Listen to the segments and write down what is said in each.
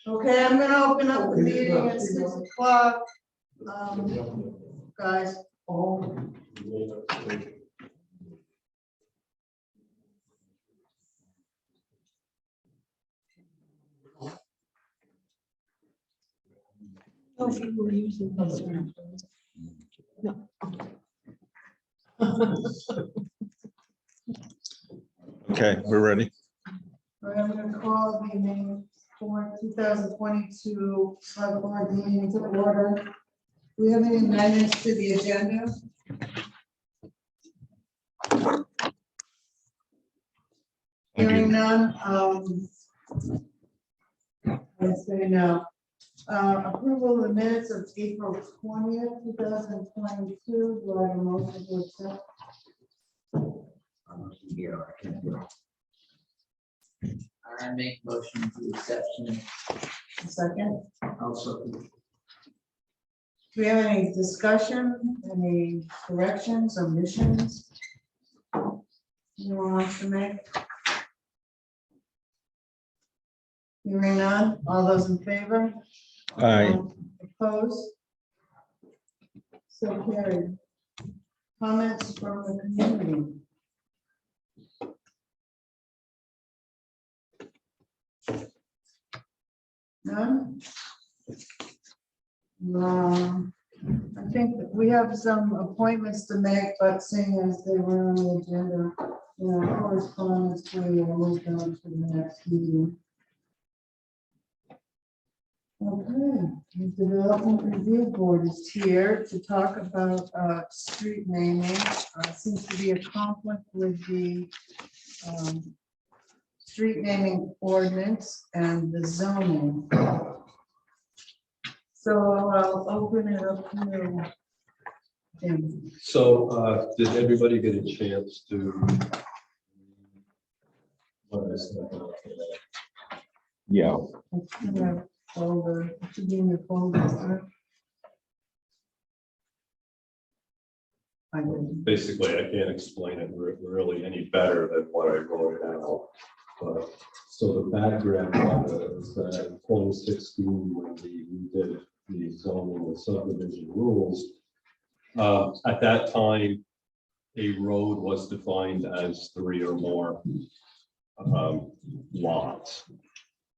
Okay, I'm gonna open up the meeting at 6 o'clock. Guys. Oh, we were using this one. No. Okay, we're ready. All right, I'm gonna call the meeting for 2022 select board meeting to order. Do we have any amendments to the agenda? Hearing none, I say no. Approval of the minutes of April 20th, 2022. Do I have a motion to accept? I make motion to exception. A second. Also. Do we have any discussion, any corrections, omissions? Anyone wants to make? Hearing none, all those in favor? Aye. Opposed? So carried. Comments from the community? None? I think that we have some appointments to make, but seeing as they were on the agenda, correspondence, we will move on to the next meeting. Okay, the Development Review Board is here to talk about street naming. Seems to be a conflict with the street naming ordinance and the zoning. So I'll open it up to Jim. So did everybody get a chance to? What I said about today? Yeah. It's in your folder. It should be in your folder, sir. I didn't. Basically, I can't explain it really any better than what I wrote it out. So the background on it is that in 2016, when we did the zoning and subdivision rules, at that time, a road was defined as 3 or more lots.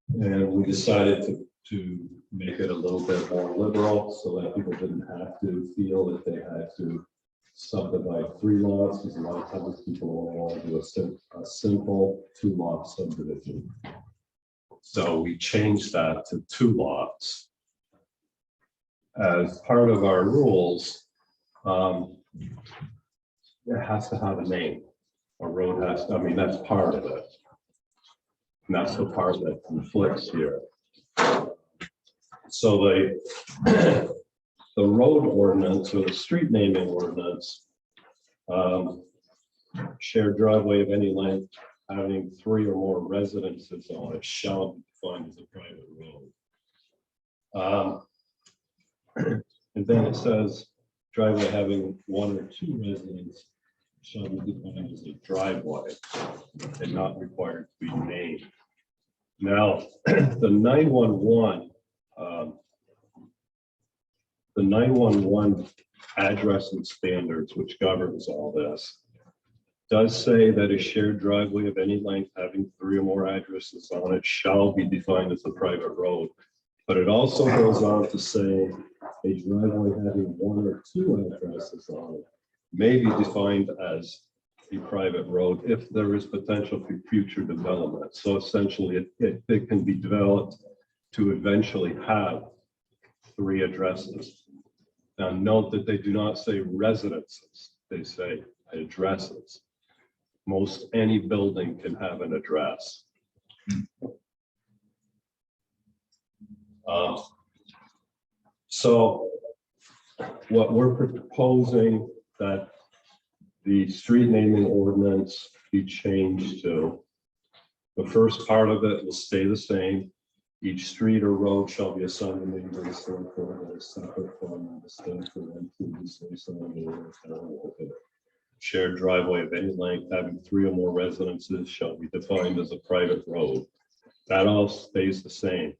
And we decided to make it a little bit more liberal so that people didn't have to feel that they had to subdivide 3 lots, because a lot of times people only want to do a simple 2-lot subdivision. So we changed that to 2 lots. As part of our rules, it has to have a name. A road has to, I mean, that's part of it. And that's the part that conflicts here. So the road ordinance or the street naming ordinance, shared driveway of any length having 3 or more residences on it shall be defined as a private road. And then it says driveway having 1 or 2 residents shall be defined as a driveway and not required to be named. Now, the 911 addressing standards, which governs all this, does say that a shared driveway of any length having 3 or more addresses on it shall be defined as a private road. But it also goes on to say a driveway having 1 or 2 addresses on it may be defined as a private road if there is potential for future development. So essentially, it can be developed to eventually have 3 addresses. Now note that they do not say residences, they say addresses. Most any building can have an address. So what we're proposing that the street naming ordinance be changed to, the first part of it will stay the same. Each street or road shall be assigned a name and separate from the state for them to shared driveway of any length having 3 or more residences shall be defined as a private road. That all stays the same.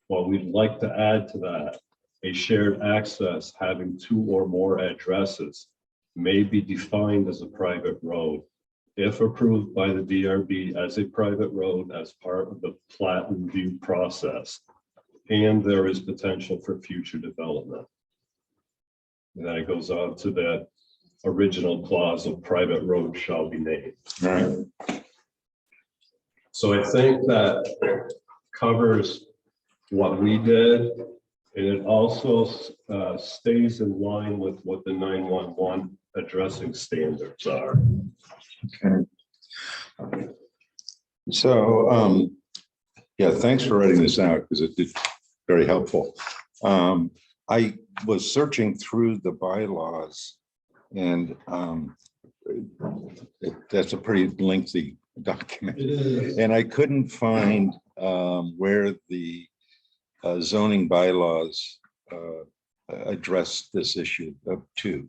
What we'd like to add to that, a shared access having 2 or more addresses may be defined as a private road if approved by the DRB as a private road as part of the plat review process, and there is potential for future development. And then it goes on to that original clause of private road shall be named. Right. So I think that covers what we did, and it also stays in line with what the 911 addressing standards are. Okay. So, yeah, thanks for writing this out because it's very helpful. I was searching through the bylaws, and that's a pretty lengthy document, and I couldn't find where the zoning bylaws address this issue of 2.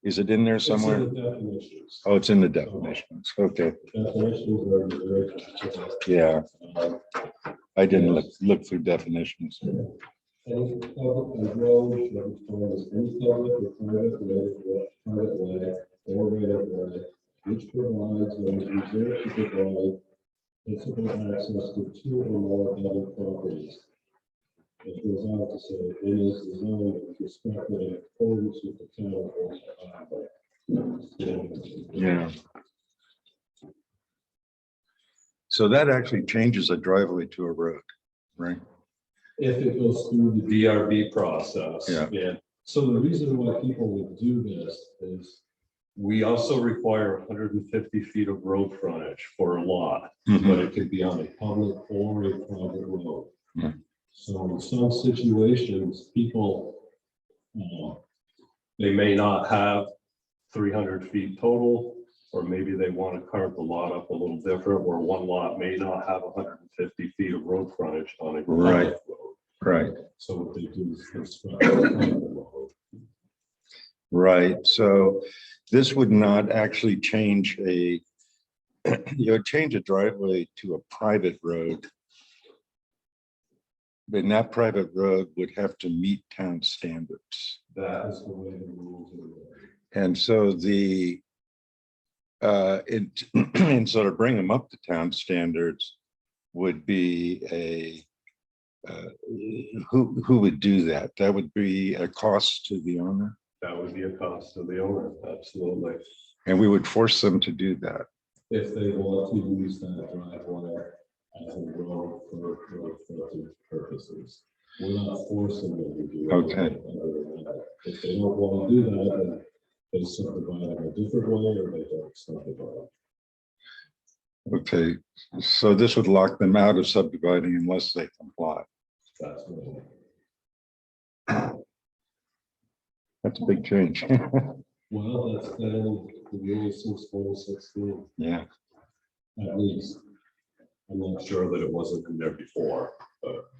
Is it in there somewhere? It's in the definitions. Oh, it's in the definitions. Okay. Definitions are very. Yeah, I didn't look through definitions. Any public road shall be defined as any public or private way or right of way, which provides or is reserved to provide principal access to 2 or more other properties. It goes on to say, it is designed with respect to in accordance with the town of Yeah. So that actually changes a driveway to a road, right? If it goes through the DRB process. Yeah. And so the reason why people would do this is we also require 150 feet of road frontage for a lot, but it can be on a public or a private road. Mhm. So in some situations, people, they may not have 300 feet total, or maybe they want to carve the lot up a little different, where one lot may not have 150 feet of road frontage on a Right. private road. Right. So what they do is construct a private road. Right. So this would not actually change a, you would change a driveway to a private road. Then that private road would have to meet town standards. That is the way the rules are written. And so and so to bring them up to town standards would be a, who would do that? That would be a cost to the owner, That would be a cost to the owner, absolutely. and we would force them to do that. If they want to use that driveway as a road for frontage purposes. We're not forcing them to do it. Okay. If they don't want to do that, then they subdivide it a different way, or they don't subdivide. Okay, so this would lock them out of subdividing unless they comply. That's right. That's a big change. Well, that's been the rules since 2016, Yeah. at least. I'm not sure that it wasn't in there before, but.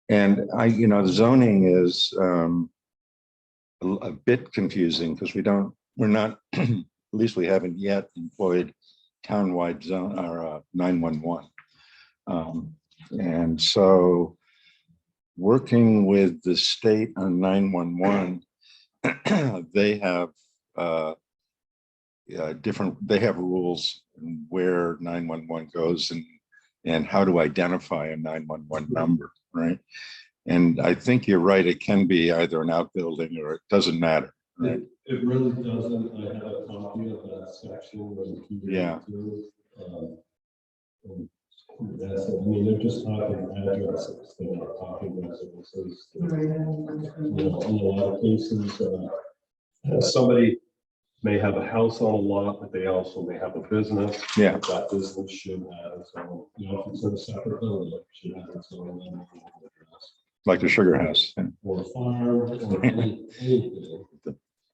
And the zoning is a bit confusing because we're not, at least we haven't yet employed townwide zone or 911. And so working with the state on 911, they have they have rules where 911 goes and how to identify a 911 number, right? And I think you're right, it can be either an outbuilding or it doesn't matter, right? It really doesn't. I have a copy of that section. Yeah. That's, I mean, they're just talking addresses, they're not talking residences. In a lot of cases, somebody may have a house on a lot, but they also may have a business. Yeah. That business should have its own, if it's in a separate building, it should have its own address. Like the sugar house. Or a farm, or anything.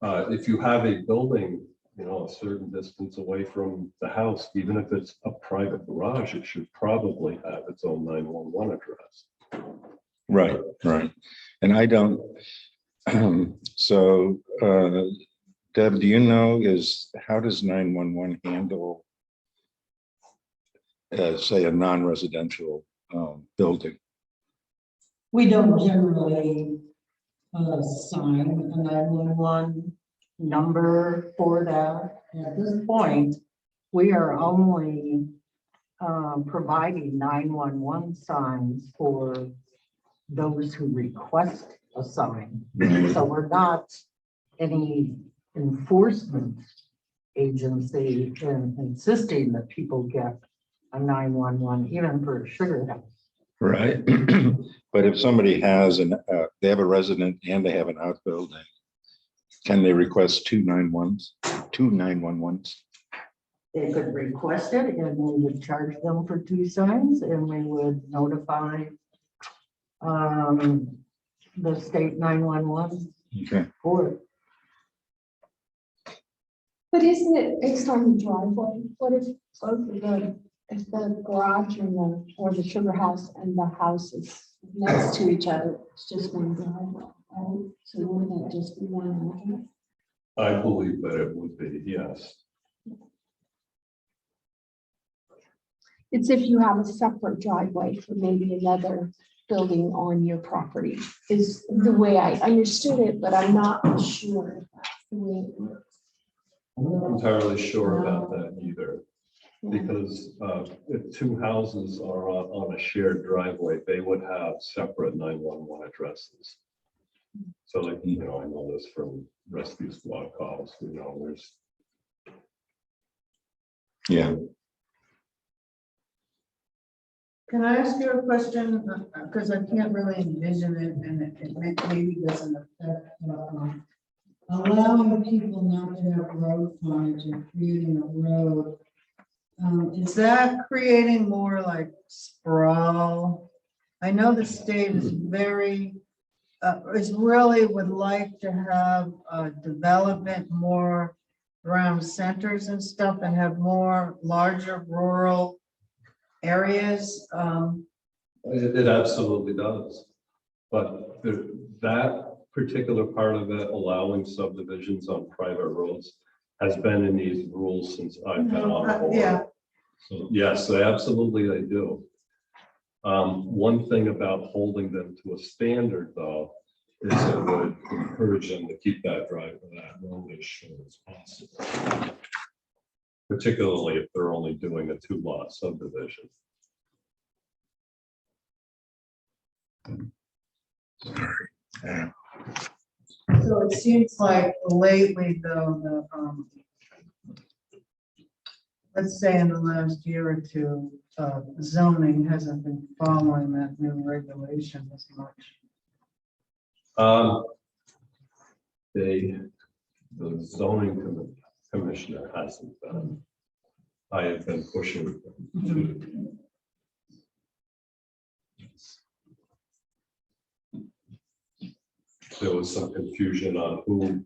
If you have a building, a certain distance away from the house, even if it's a private garage, it should probably have its own 911 address. Right. And So, Deb, do you know how does 911 handle, say, a non-residential building? We don't generally assign a 911 number for that. At this point, we are only providing 911 signs for those who request a sign. So we're not any enforcement agency in insisting that people get a 911, even for a sugar house. Right. But if somebody has they have a resident and they have an outbuilding, can they request two 911s? They could request it and we would charge them for 2 signs and we would notify the state 911 Okay. for it. But isn't it based on the driveway? What if both of if the garage and or the sugar house and the house is next to each other, it's just one driveway, right? So wouldn't it just be one address? I believe that it would be, yes. It's if you have a separate driveway for maybe another building on your property, is the way I understood it, but I'm not sure if that's the way it works. I'm not entirely sure about that either, because if 2 houses are on a shared driveway, they would have separate 911 addresses. So like, I know this from rescue squad calls, there's. Yeah. Can I ask you a question? Because I can't really envision it and it maybe doesn't affect, allowing people not to have road frontage and creating a road. Is that creating more like sprawl? I know the state is really would like to have development more around centers and stuff and have more larger rural areas. It absolutely does. But that particular part of it, allowing subdivisions on private roads, has been in these rules since I've been on board. Yeah. So yes, absolutely they do. One thing about holding them to a standard, though, is it would encourage them to keep that road as short as possible. Particularly if they're only doing a 2-lot subdivision. Yeah. So it seems like lately, though, let's say in the last year or two, zoning hasn't been following that new regulation as much. The zoning commissioner hasn't been. I have been pushing them to. There was some confusion on who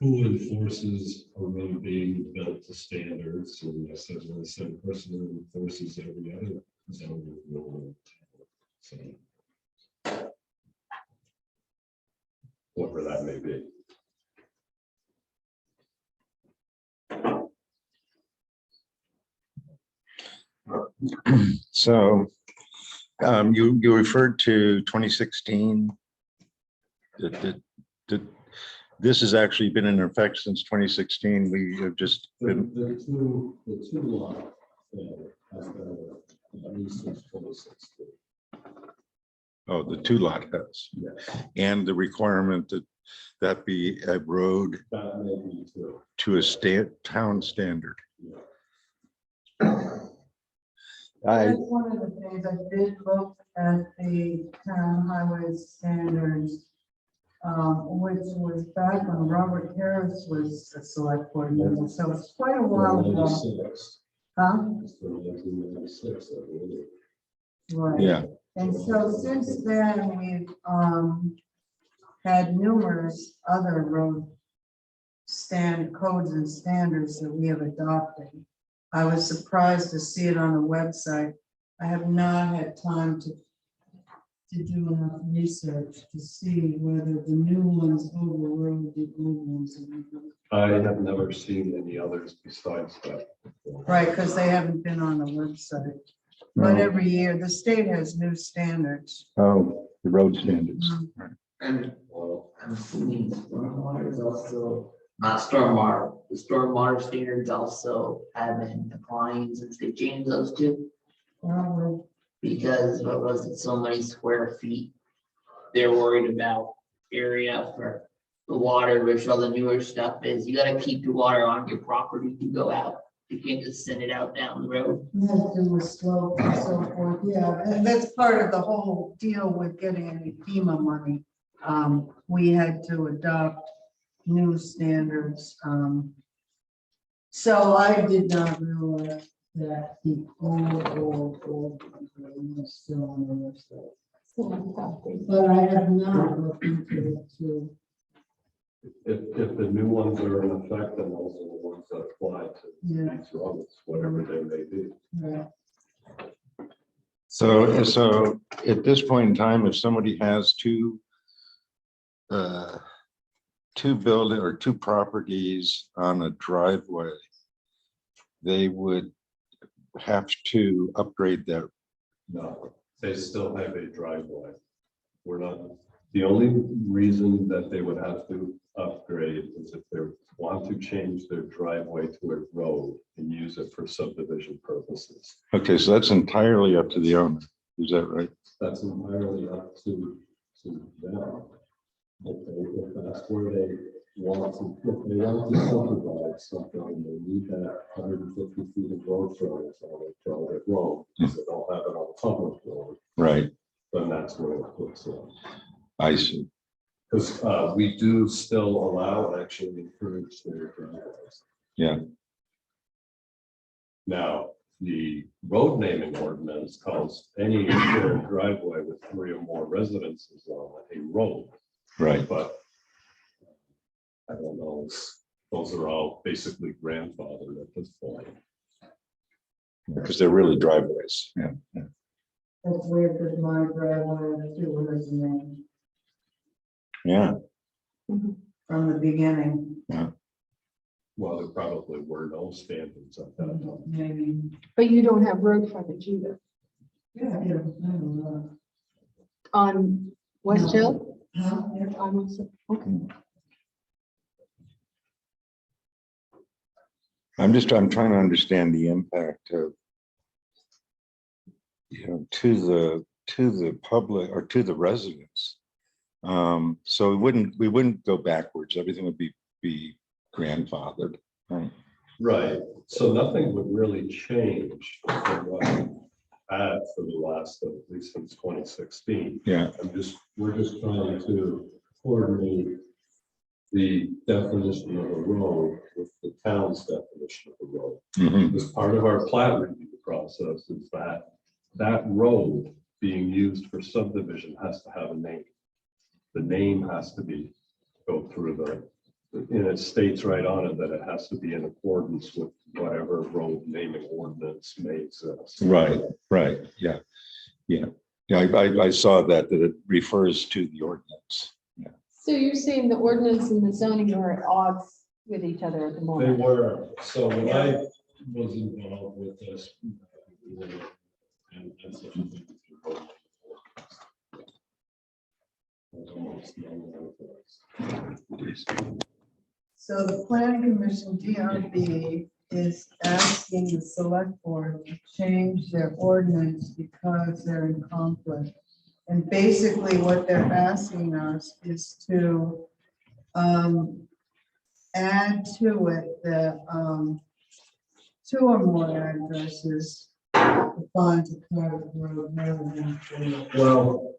enforces a road being built to standards, and I said, well, the same person who enforces every other zoning rule. So, whatever that may be. So you referred to 2016. This has actually been in effect since 2016. We have just been. The two lot has been at least since 2016. Oh, the 2-lot has. Yes. And the requirement that be a road That may be too. to a town standard. Yeah. That's one of the things I did look at the town highway standards, which was back when Robert Harris was a select board member, so it's quite a while ago. 96. Huh? It's from 1996, I believe. Right. Yeah. And so since then, we've had numerous other road codes and standards that we have adopted. I was surprised to see it on the website. I have not had time to to do enough research to see whether the new ones overrode the old ones. I have never seen any others besides that. Right, because they haven't been on the website. But No. every year, the state has new standards. Oh, the road standards. And Well, I'm assuming stormwater is also, not stormwater, the stormwater standards also have been applying since they changed those two. Probably. Because what was it, so many square feet? They're worried about area for the water, which all the newer stuff is, you gotta keep the water on your property to go out. You can't just send it out down the road. It has to do with slope and so forth, yeah, and that's part of the whole deal with getting any FEMA money. We had to adopt new standards. So I did not realize that the old was still on the website. But I have not looked into it too. if the new ones are in effect, then those are the ones that apply to Yeah. these roads, whatever they may be. Right. So at this point in time, if somebody has two building or two properties on a driveway, they would have to upgrade their, No, they still have a driveway. We're not, the only reason that they would have to upgrade is if they want to change their driveway to a road and use it for subdivision purposes. okay, so that's entirely up to the owner. Is that right? That's entirely up to them. If that's where they want to, if they want to subdivide something and they need that 150 feet of road frontage on a private road, because they don't have it on a public road, Right, then that's where it puts in. I see. Because we do still allow and actually encourage their driveways. Yeah. Now, the road naming ordinance calls any shared driveway with 3 or more residences on a road. Right, But I don't know, those are all basically grandfathered at this point. because they're really driveways. Yeah. That's weird because my driveway too has a name Yeah. from the beginning. Well, there probably were no standards at that time. Maybe. But you don't have road frontage either Yeah, yeah. I don't know. on West Hill? Huh? On West Hill. Okay. I'm trying to understand the impact of, to the public or to the residents. So we wouldn't go backwards. Everything would be grandfathered. Right. Right, so nothing would really change from what we've had for the last, at least since 2016. Yeah. We're just trying to coordinate the definition of a road with the town's definition of a road. Mhm. As part of our plat review process is that road being used for subdivision has to have a name. The name has to go through and it states right on it that it has to be in accordance with whatever road naming ordinance may exist. Right. Yeah. I saw that it refers to the ordinance. Yeah. So you're saying the ordinance and the zoning are at odds with each other at the They moment? were, so when I was involved with this. And such a thing as the road ordinance. So the planning commission, DRB, is asking the select board to change their ordinance because they're in conflict. And basically what they're asking us is to add to it the 2 or more addresses defined to private road rather than 3. Well,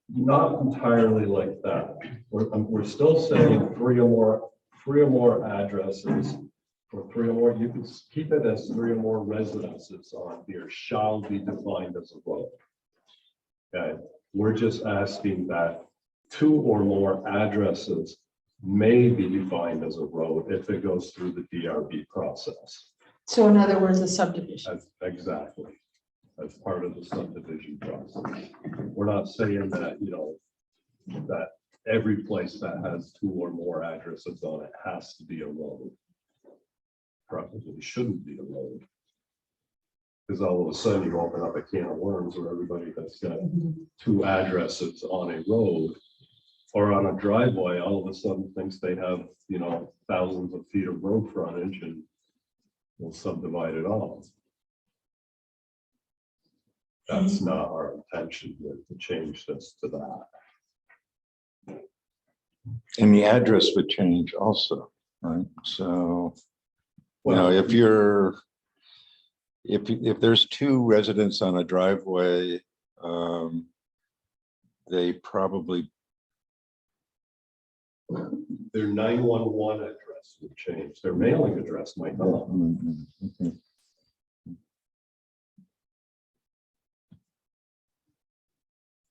not entirely like that. We're still saying 3 or more addresses, or 3 or more, you can keep it as 3 or more residences on here shall be defined as a road. Okay, we're just asking that 2 or more addresses may be defined as a road if it goes through the DRB process. So in other words, a subdivision. That's exactly. as part of the subdivision process. We're not saying that, that every place that has 2 or more addresses on it has to be a road. Probably shouldn't be a road. Because all of a sudden you open up a can of worms where everybody that's got 2 addresses on a road or on a driveway, all of a sudden thinks they have, thousands of feet of road frontage and will subdivide it all. That's not our intention to change this to that. And the address would change also, right? So, if there's 2 residents on a driveway, they probably, Their 911 address would change, their mailing address might not.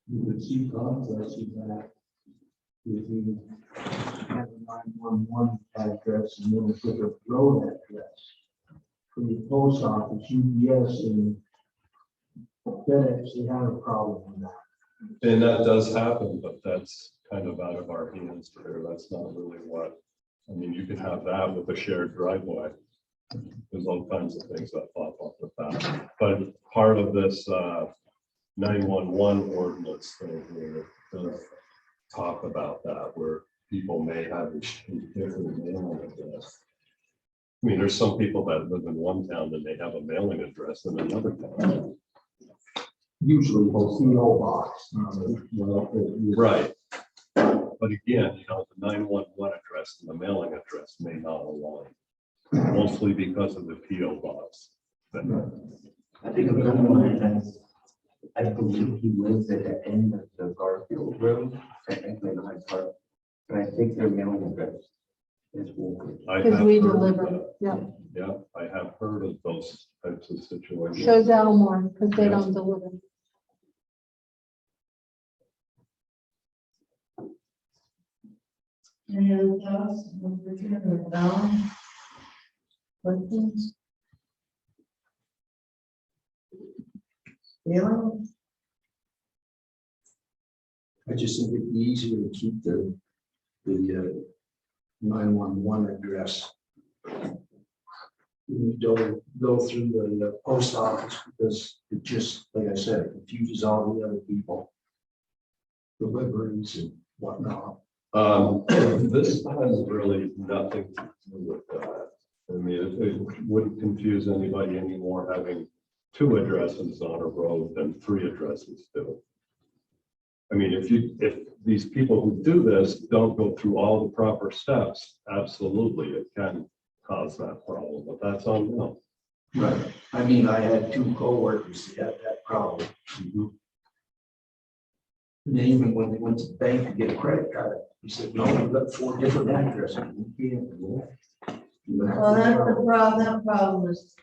The chief officer, that if you have a 911 address and then put a road address for the post office, UPS and FedEx, they have a problem with that. And that does happen, but that's kind of out of our hands there. That's not really what, you can have that with a shared driveway. There's all kinds of things that pop up with that. But part of this 911 ordinance thing here does talk about that, where people may have a different mailing address. There's some people that live in one town and they have a mailing address in another town. Usually, they'll see the box. Right. But again, the 911 address and the mailing address may not align, mostly because of the PO box. I think a good one is, I believe he lives at the end of the Garfield Road, technically in Hyde Park, but I think their mailing address is Wolcott. Because we deliver, yeah. Yeah, I have heard of those types of situations. Shows Elmore, because they Yeah. don't deliver. Any other thoughts? Richard or Alan? Questions? Feelings? I just think it'd be easier to keep the 911 address. You don't go through the post office because it just, like I said, it confuses all the other people. Deliveries and whatnot. This has really nothing to do with that. It wouldn't confuse anybody anymore having 2 addresses on a road than 3 addresses do. If these people who do this don't go through all the proper steps, absolutely, it can cause that problem, but that's on them. Right. I had 2 coworkers that had that problem. And they even when they went to the bank to get a credit card, he said, no, we've got 4 different addresses. We can't do that. Well, that's the problem, that problem is,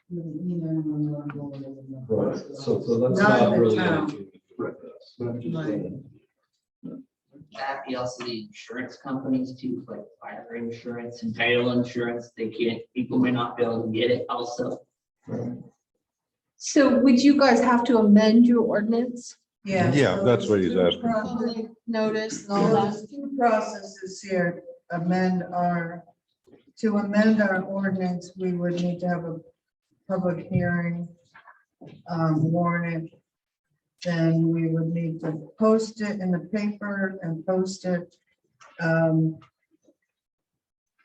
Right, so that's Not not the really town. anything to do with this. But I'm just saying. That be also the insurance companies too, like fire insurance and title insurance, people may not be able to get it also. So would you guys have to amend your ordinance? Yeah. Yeah, so that's what he's there's asking. Public notice and all So that? there's 2 processes here, to amend our ordinance, we would need to have a public hearing, warn it. Then we would need to post it in the paper and post it. I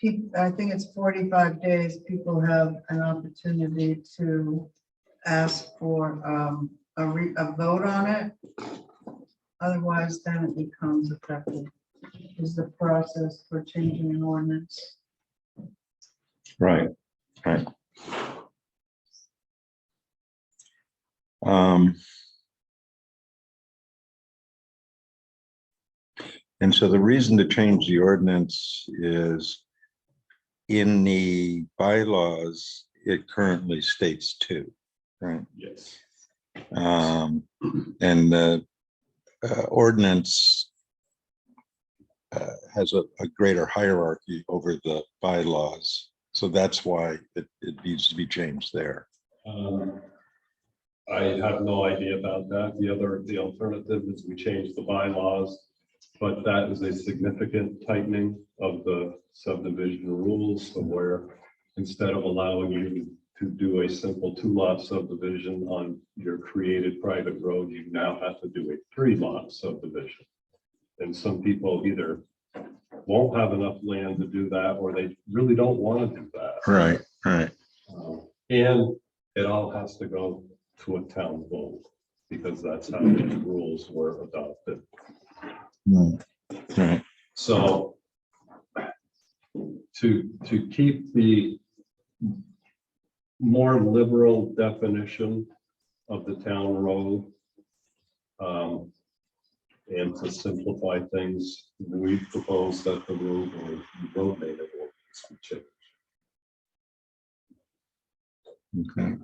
think it's 45 days, people have an opportunity to ask for a vote on it. Otherwise, then it becomes effective. Is the process for changing an ordinance. Right. And so the reason to change the ordinance is in the bylaws, it currently states 2, right? Yes. And the ordinance has a greater hierarchy over the bylaws. So that's why it needs to be changed there. I have no idea about that. The alternative is we change the bylaws, but that is a significant tightening of the subdivision rules, so where instead of allowing you to do a simple 2-lot subdivision on your created private road, you now have to do a 3-lot subdivision. And some people either won't have enough land to do that, or they really don't want to do that. Right, right. And it all has to go to a town vote, because that's how the rules were adopted. Right. So to keep the more liberal definition of the town road, and to simplify things, we propose that the road native ordinance be changed. Okay.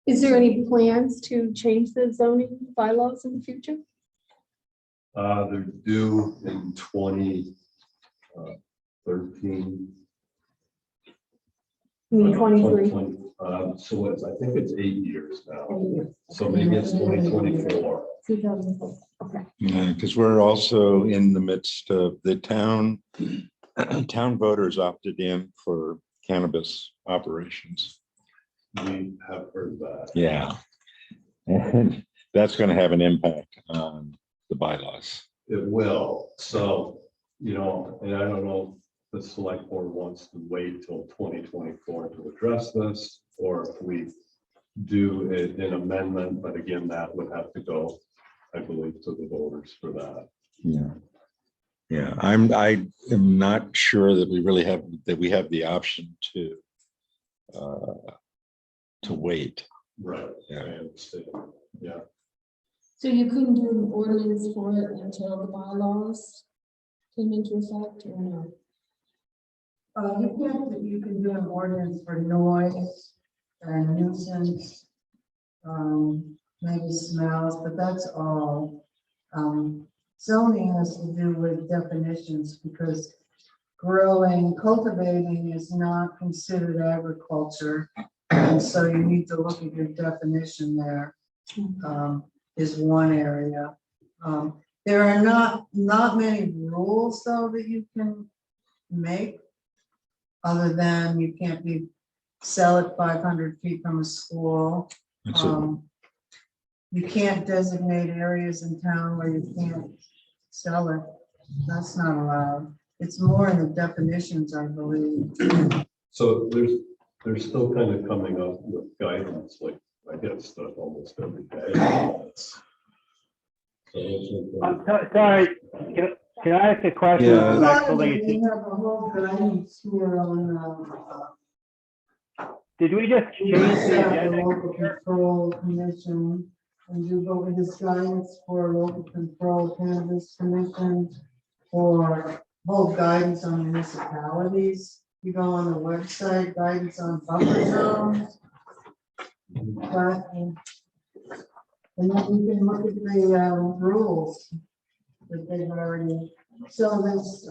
Is there any plans to change the zoning bylaws in the future? They're due in 2013. 2023. So it's, I think it's 8 years now. So maybe it's 2024. 2004. Okay. Yeah, because we're also in the midst of the town voters opted in for cannabis operations. We have heard that. Yeah. And that's going to have an impact on the bylaws. It will. So, and I don't know if the select board wants to wait till 2024 to address this, or if we do an amendment, but again, that would have to go, I believe, to the voters for that. Yeah. Yeah, I am not sure that we really have the option to wait. Right. Yeah. I understand. Yeah. So you couldn't do an ordinance for it until the bylaws came into effect, or no? You can do an ordinance for noise and nuisance, maybe smells, but that's all. Zoning has to do with definitions, because cultivating is not considered agriculture. And so you need to look at your definition there, is one area. There are not many rules though that you can make, other than you can't sell it 500 feet from a school. That's it. You can't designate areas in town where you can't sell it. That's not allowed. It's more in the definitions, I believe. So there's still kind of coming up with guidance, like I get stuff almost every day. I'm sorry, can I ask a question? Yeah. Actually, We have a whole guidance here on, did we just change the agenda? local control commission, and you go with this guidance for local control cannabis commission, or whole guidance on municipalities. You go on the website, guidance on buffer zones. But, and then you can look at the rules that they've already, so there's,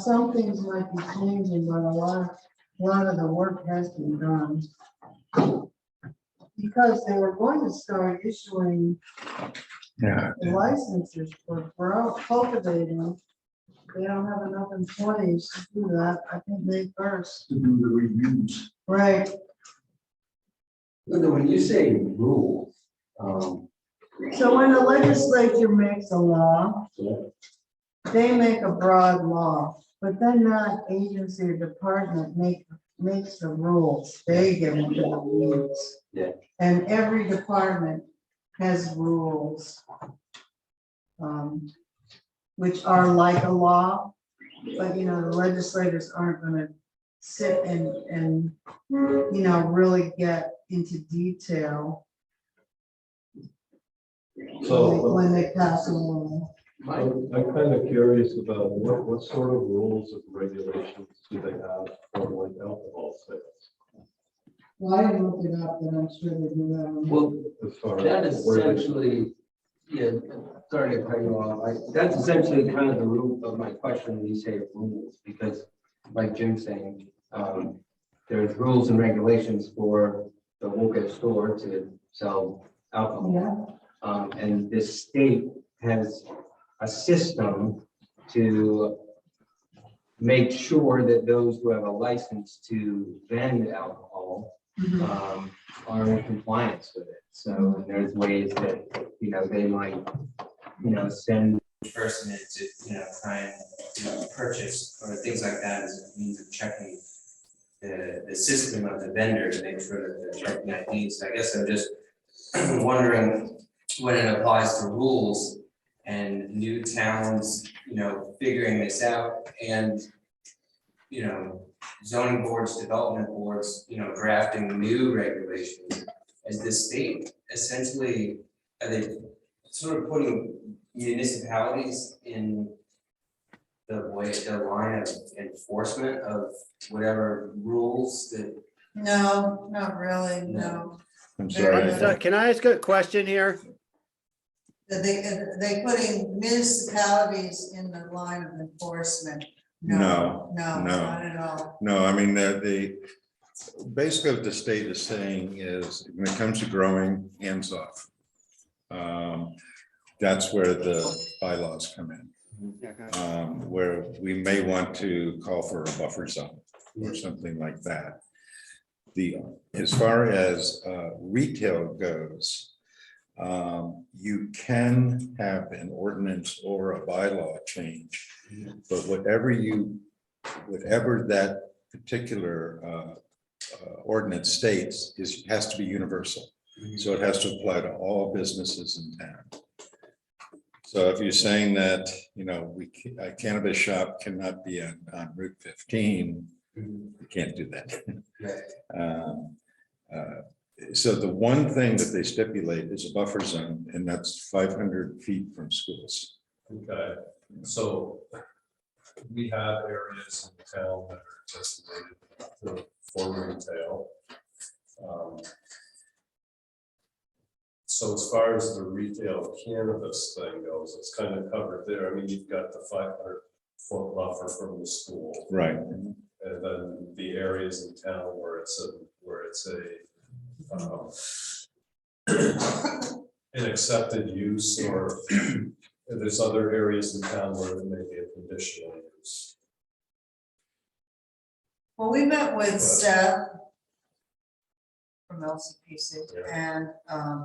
some things might be changing, but a lot of the work has been done. Because they were going to start issuing licenses for cultivating. They don't have enough employees to do that. I think they first. To do the reviews. Right. When you say rule, So when the legislature makes a law, they make a broad law, but then that agency or department makes the rules. They get into the rules. Yeah. And every department has rules, which are like a law, but the legislators aren't going to sit and really get into detail when they pass a law. I'm kind of curious about what sort of rules and regulations do they have for like alcohol sales? Well, I didn't look it up, but I'm sure they do that. Well, As far that as where they- essentially Yeah, sorry to cut you off. That's essentially kind of the root of my question when you say rules, because like Jim's saying, there's rules and regulations for the Wolcott store to sell alcohol. And this state has a system to make sure that those who have a license to vend alcohol are in compliance with it. So there's ways that, they might, send. Person is to, try and, purchase or things like that as a means of checking the system of the vendor to make sure that they're checking IDs. So I guess I'm just wondering when it applies to rules and new towns, figuring this out and, zoning boards, development boards, drafting new regulations. As the state essentially, are they sort of putting municipalities in the line of enforcement of whatever rules that? No, not really, no. I'm So, sorry. can I ask a question here? They putting municipalities in the line of enforcement. No, No, no. not at all. No, I mean, basically what the state is saying is when it comes to growing, hands off. That's where the bylaws come in. Where we may want to call for a buffer zone or something like that. As far as retail goes, you can have an ordinance or a bylaw change, but whatever that particular ordinance states has to be universal. So it has to apply to all businesses in town. So if you're saying that, a cannabis shop cannot be on Route 15, you can't do that. So the one thing that they stipulate is a buffer zone, and that's 500 feet from schools. Okay, so we have areas in town that are designated for retail. So as far as the retail cannabis thing goes, it's kind of covered there. I mean, you've got the 500-foot buffer from the school. Right. And then the areas in town where it's an accepted use, or there's other areas in town where it may be a conditional use. Well, we met with Seth from LCPC and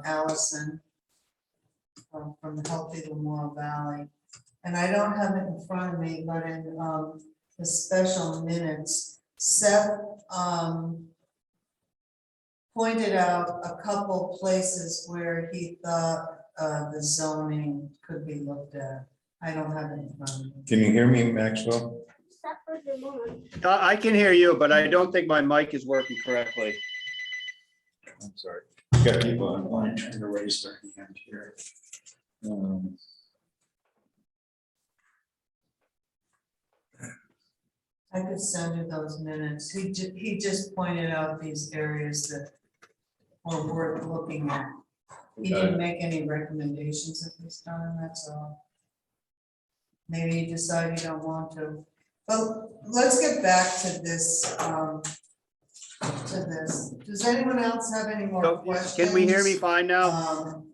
Allison from the Healthy Lamoille Valley. And I don't have it in front of me, but in the special minutes, Seth pointed out a couple places where he thought the zoning could be looked at. I don't have it in front of me. Can you hear me, Maxwell? I can hear you, but I don't think my mic is working correctly. I'm sorry. Got people online trying to raise their hand here. I could send you those minutes. He just pointed out these areas that were worth looking at. He didn't make any recommendations at this time, that's all. Maybe you decide you don't want to. But let's get back to this. Does anyone else have any more So, questions? can we hear me fine now?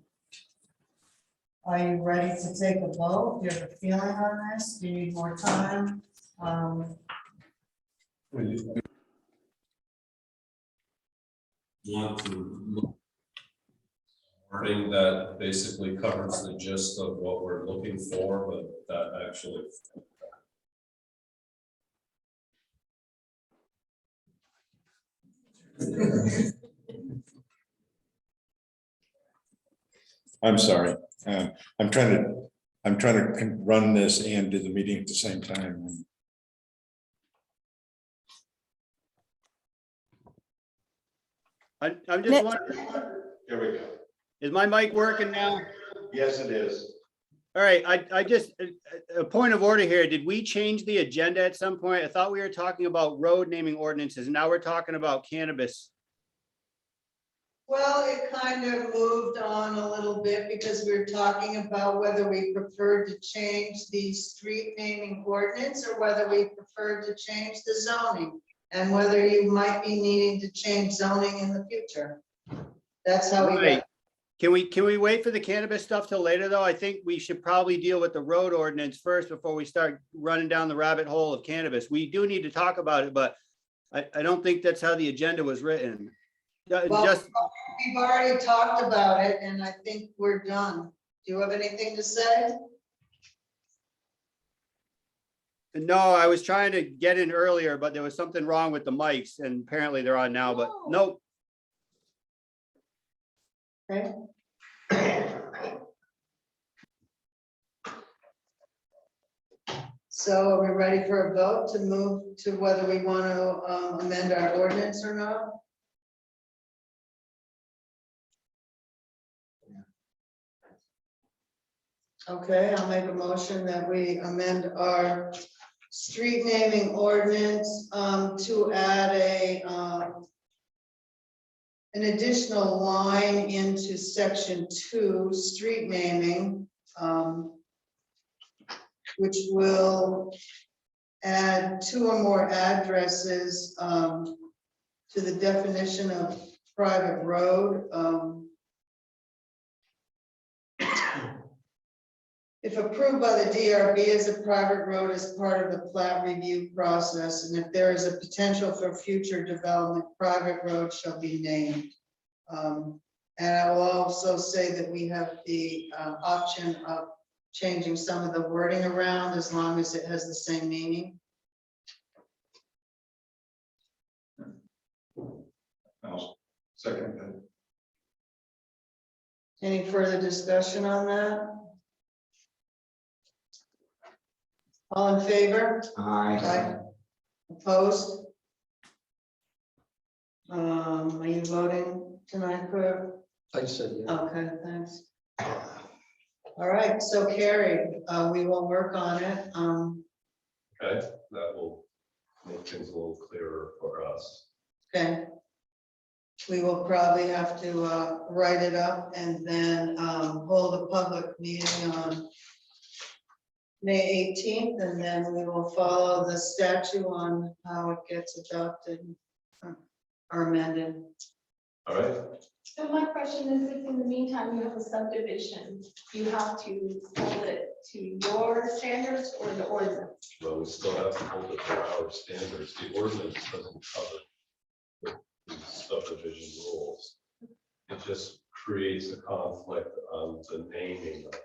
Are you ready to take a vote? Do you have a feeling on this? Do you need more time? Want to look wording that basically covers the gist of what we're looking for, but that actually. I'm sorry. I'm trying to run this and do the meeting at the same time. I'm just wondering, There we go. is my mic working now? Yes, it is. All right, I just, a point of order here. Did we change the agenda at some point? I thought we were talking about road naming ordinances. Now we're talking about cannabis. Well, it kind of moved on a little bit because we were talking about whether we preferred to change the street naming ordinance or whether we preferred to change the zoning, and whether you might be needing to change zoning in the future. That's how we Right. got. Can we wait for the cannabis stuff till later, though? I think we should probably deal with the road ordinance first before we start running down the rabbit hole of cannabis. We do need to talk about it, but I don't think that's how the agenda was written. Well, Just, we've already talked about it, and I think we're done. Do you have anything to say? no, I was trying to get in earlier, but there was something wrong with the mics, and apparently they're on now, but nope. Okay. So are we ready for a vote to move to whether we want to amend our ordinance or not? Okay, I'll make a motion that we amend our street naming ordinance to add an additional line into section 2, street naming, which will add 2 or more addresses to the definition of private road. If approved by the DRB as a private road as part of the plat review process, and if there is a potential for future development, private road shall be named. And I will also say that we have the option of changing some of the wording around as long as it has the same meaning. I'll second that. Any further discussion on that? All in favor? Aye. Opposed? Are you voting tonight, Kurt? I said, yeah. Okay, thanks. All right, so carried. We will work on it. Okay, that will make things a little clearer for us. Okay. We will probably have to write it up and then hold a public meeting on May 18th, and then we will follow the statute on how it gets adopted or amended. All right, So my question is, if in the meantime you have a subdivision, you have to hold it to your standards or the ordinance? well, we still have to hold it to our standards. The ordinance doesn't cover the subdivision rules. It just creates a conflict on the naming of it.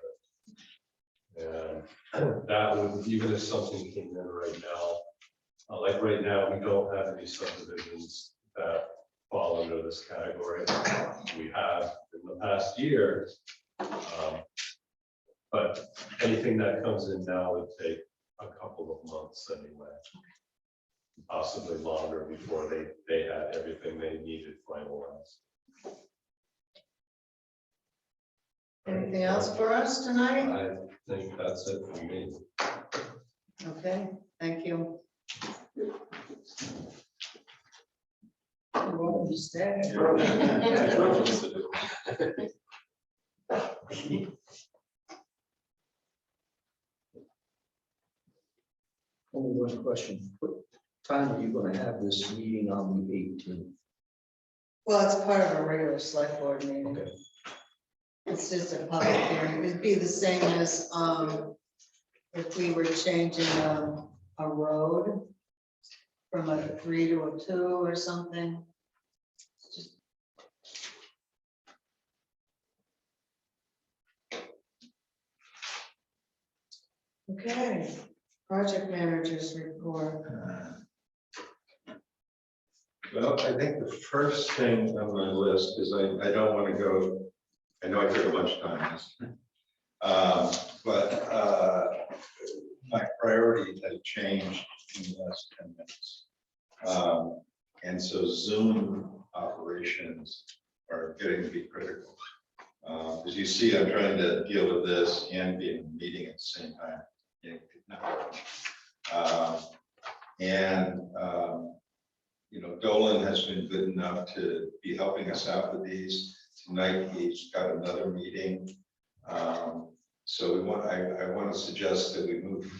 And that would, even if something came in right now, like right now, we don't have any subdivisions that fall under this category. We have in the past year, but anything that comes in now would take a couple of months anyway, possibly longer before they had everything they needed finalized. Anything else for us tonight? I think that's it for me. Okay, thank you. Only one question. What time are you gonna have this meeting on the 18th? Well, it's part of a regular select board meeting. Okay. It's just a public hearing. It'd be the same as if we were changing a road from a 3 to a 2 or something. It's just- Okay, project managers report. Well, I think the first thing on my list is I don't want to go, I know I took a bunch of time. But my priority had changed in the last 10 minutes. And so Zoom operations are getting to be critical. As you see, I'm trying to deal with this and be in a meeting at the same time. You know, Dolan has been good enough to be helping us out with these. Tonight, he's got another meeting. So I want to suggest that we move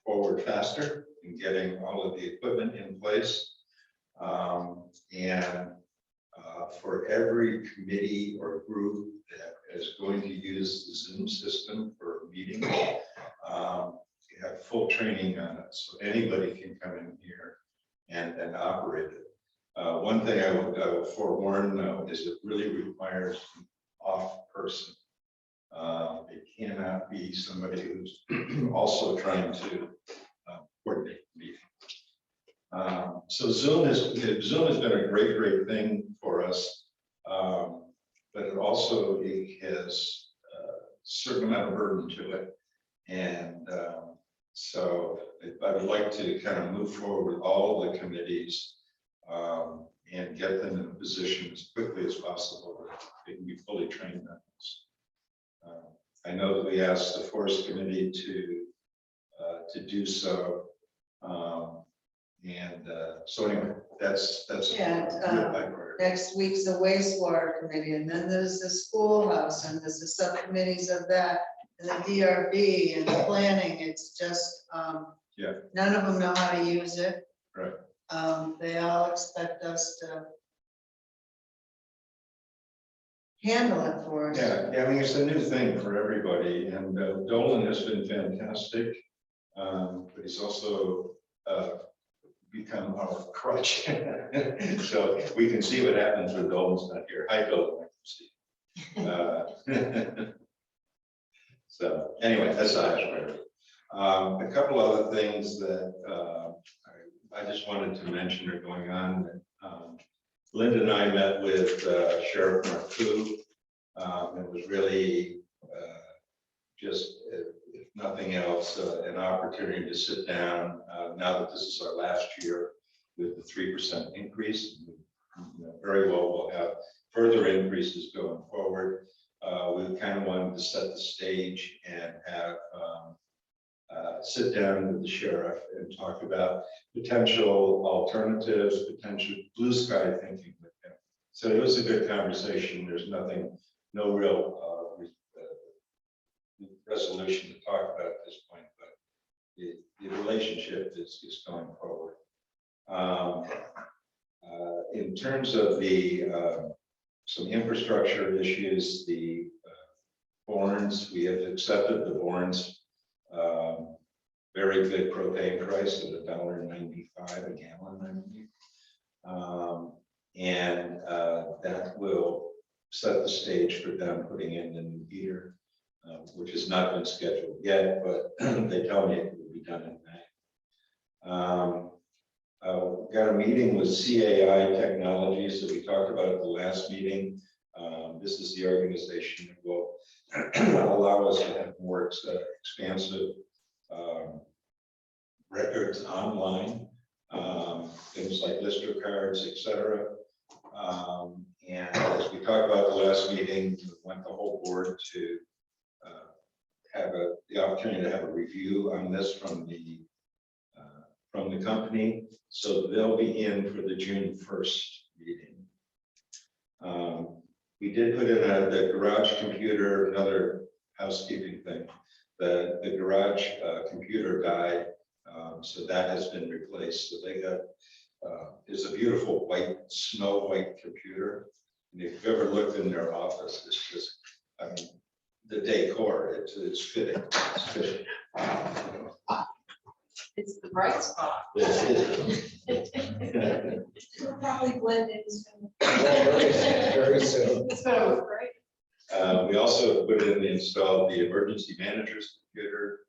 forward faster in getting all of the equipment in place. For every committee or group that is going to use the Zoom system for meetings, you have full training on it, so anybody can come in here and operate it. One thing I will forewarn though is it really requires an off person. It cannot be somebody who's also trying to coordinate the meeting. So Zoom has been a great thing for us, but it also has a certain amount of burden to it, and so I would like to kind of move forward with all the committees and get them in a position as quickly as possible that they can be fully trained on this. I know that we asked the Forest Committee to do so. So anyway, that's Yeah, good by part. Next week's the wastewater committee, and then there's the schoolhouse, and there's the subcommittees of that, and the DRB and the planning. It's just, Yeah. none of them know how to use it. Right. They all expect us to handle it for us. Yeah, I mean, it's a new thing for everybody, and Dolan has been fantastic, but he's also become our crutch. So we can see what happens when Dolan's not here. Hi, Dolan. I can see. So anyway, that's the highest priority. A couple other things that I just wanted to mention are going on. Linda and I met with Sheriff Marcoux. It was really just, if nothing else, an opportunity to sit down now that this is our last year with the 3% increase. Very well, we'll have further increases going forward. We kind of wanted to set the stage and have sit down with the sheriff and talk about potential alternatives, potential blue sky thinking with him. So it was a good conversation. There's no real resolution to talk about at this point, but the relationship is going forward. In terms of the some infrastructure issues, the Borns, we have accepted the Borns very good propane price of $1.95 a gallon, I believe. That will set the stage for them putting in the new heater, which has not been scheduled yet, but they tell me it will be done in May. Got a meeting with CAI Technologies that we talked about at the last meeting. This is the organization that will allow us to have more expansive records online, things like lister cards, etc. And as we talked about the last meeting, we want the whole board to have the opportunity to have a review on this from the company. So they'll be in for the June 1st meeting. We did put in the garage computer, another housekeeping thing. The garage computer died, so that has been replaced. So they got is a beautiful white, snow white computer. And if you've ever looked in their office, it's just, I mean, the decor, it's fitting. It's fitting. It's the bright spot. It'll probably blend in soon. Very soon. So, right? We also put in installed the emergency manager's computer.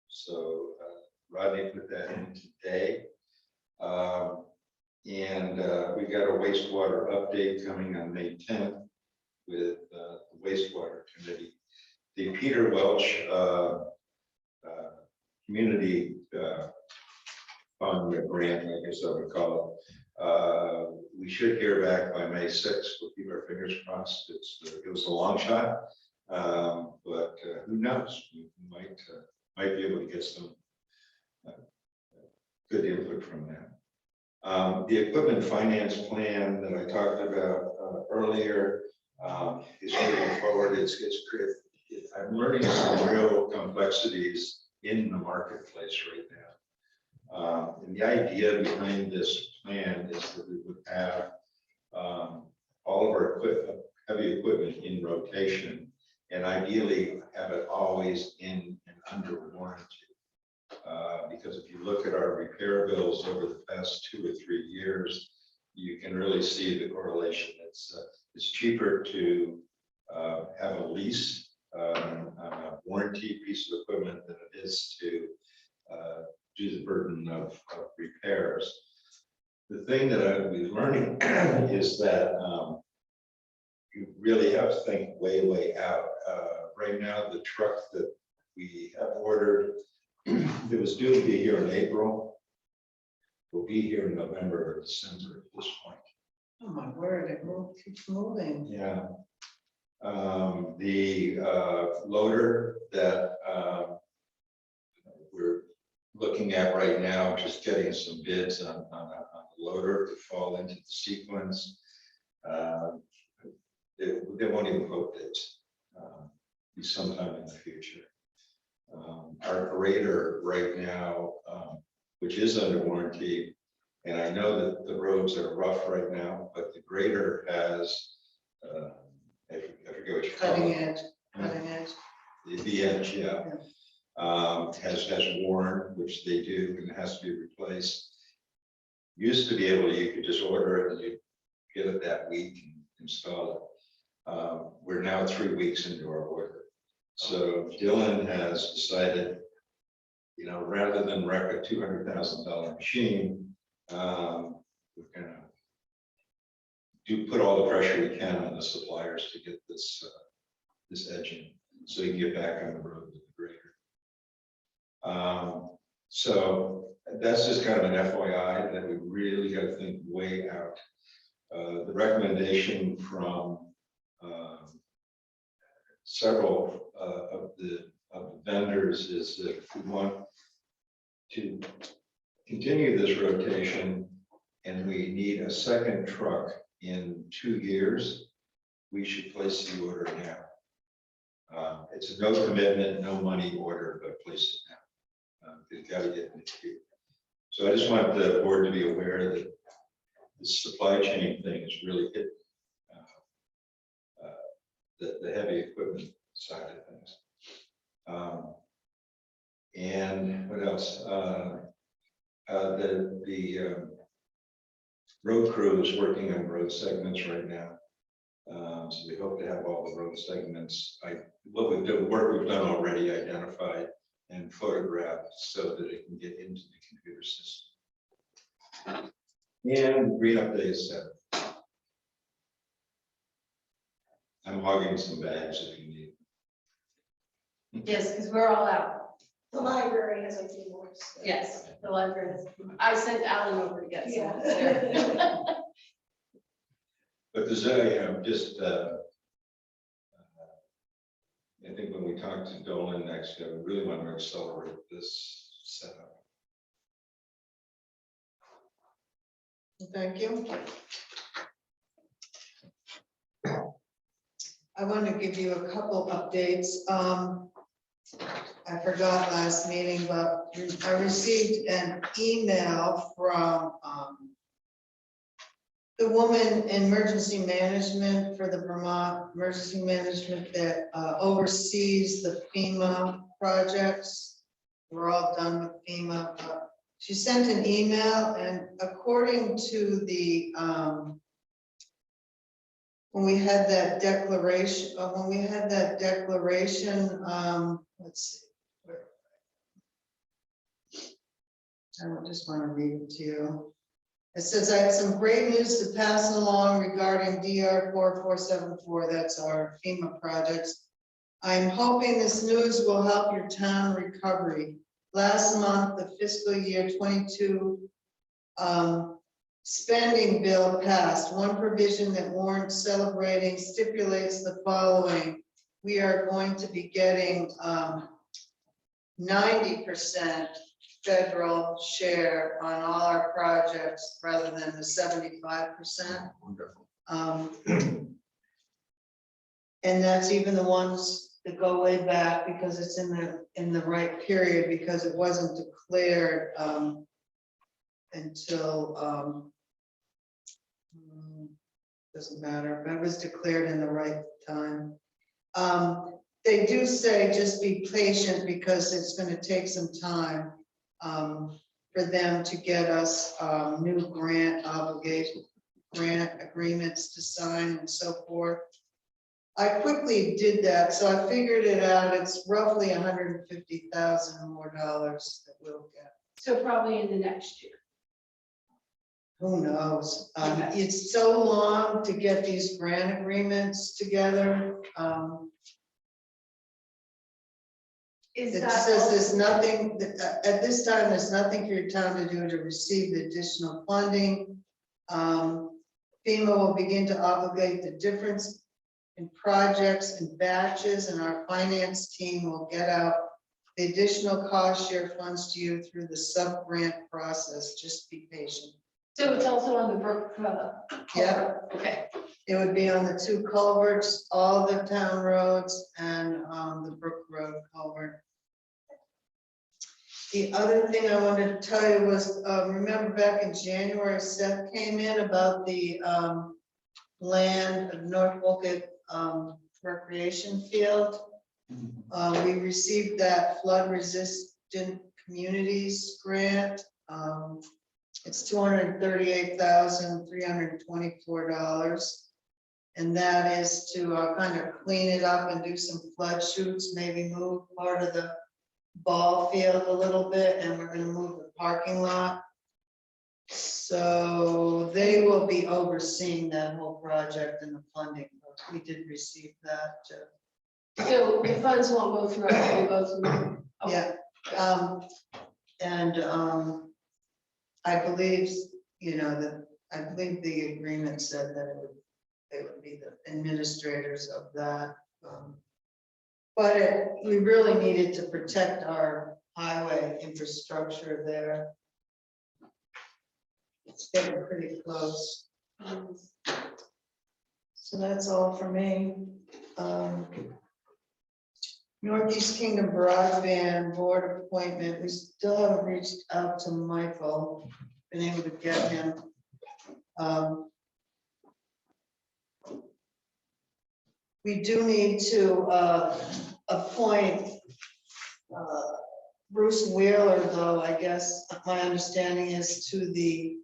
So Rodney put that in today. We got a wastewater update coming on May 10th with the wastewater committee. The Peter Welch community fund grant, I guess I would call it. We should hear back by May 6th. We'll keep our fingers crossed. It was a long shot, but who knows? We might be able to get some good input from that. The equipment finance plan that I talked about earlier is moving forward. I'm learning some real complexities in the marketplace right now. And the idea behind this plan is that we would have all of our heavy equipment in rotation, and ideally have it always in and under warranty. Because if you look at our repair bills over the past 2 or 3 years, you can really see the correlation. It's cheaper to have a lease a warranty piece of equipment than it is to do the burden of repairs. The thing that I've been learning is that you really have to think way out. Right now, the truck that we have ordered, it was due to be here in April, will be here in November or December at this point. Oh my word, it keeps moving. Yeah. The loader that we're looking at right now, just getting some bids on a loader to fall into the sequence. They won't even quote bids. Be sometime in the future. Our grader right now, which is under warranty, and I know that the roads are rough right now, but the grader has, I forget what you call it. Cutting edge. The edge, yeah. Has worn, which they do, and it has to be replaced. Used to be able, you could just order it and you get it that week and install it. We're now 3 weeks into our order. So Dylan has decided, you know, rather than wreck a $200,000 machine, we're gonna put all the pressure we can on the suppliers to get this edge in, so you can get back on the road with the grader. So that's just kind of an FYI that we really got to think way out. The recommendation from several of the vendors is that if we want to continue this rotation and we need a second truck in 2 years, we should place the order now. It's a no commitment, no money order, but place it now. You've got to get in the queue. So I just want the board to be aware that the supply chain thing has really hit the heavy equipment side of things. And what else? The road crew is working on road segments right now. So we hope to have all the road segments. The work we've done already identified and photographed so that it can get into the computer system. And green up day is set. I'm logging some bags if you need. Yes, because we're all out. The library has a few more. Yes, the library has, I sent Alan over to get some. Yeah. But there's just I think when we talk to Dolan next, we really want to accelerate this setup. Thank you. I want to give you a couple updates. I forgot last meeting, but I received an email from the woman in emergency management for the Vermont Emergency Management that oversees the FEMA projects. We're all done with FEMA. She sent an email, and according to the when we had that declaration, let's see. I just want to read it to you. It says, I have some great news to pass along regarding DR 4474. That's our FEMA projects. I'm hoping this news will help your town recovery. Last month, the fiscal year 22 spending bill passed. One provision that warrants celebrating stipulates the following. We are going to be getting 90% federal share on all our projects rather than the 75%. Wonderful. And that's even the ones that go way back because it's in the right period, because it wasn't declared until doesn't matter, but it was declared in the right time. They do say just be patient because it's going to take some time for them to get us new grant agreements to sign and so forth. I quickly did that, so I figured it out. It's roughly $150,000 more that we'll get. So probably in the next year. Who knows? Okay. It's so long to get these grant agreements together. Is It that says also- there's nothing, at this time, there's nothing for your town to do to receive the additional funding. FEMA will begin to obligate the difference in projects and batches, and our finance team will get out the additional cost share funds to you through the sub-grant process. Just be patient. So it's also on the Brook. Yeah. Okay. It would be on the 2 culverts, all the town roads, and the Brook Road culvert. The other thing I wanted to tell you was, remember back in January, Seth came in about the land of North Wolcott recreation field. We received that flood resistant communities grant. It's $238,324. And that is to kind of clean it up and do some flood chutes, maybe move part of the ball field a little bit, and we're gonna move the parking lot. So they will be overseeing that whole project and the funding. We did receive that. So the funds won't go through, it will go through. Yeah, and I believe, that I believe the agreement said that they would be the administrators of that. But we really needed to protect our highway infrastructure there. It's getting pretty close. So that's all for me. Northeast Kingdom Broadband Board appointment, we still haven't reached out to Michael, been able to get him. We do need to appoint Bruce Wheeler, though, I guess my understanding is to the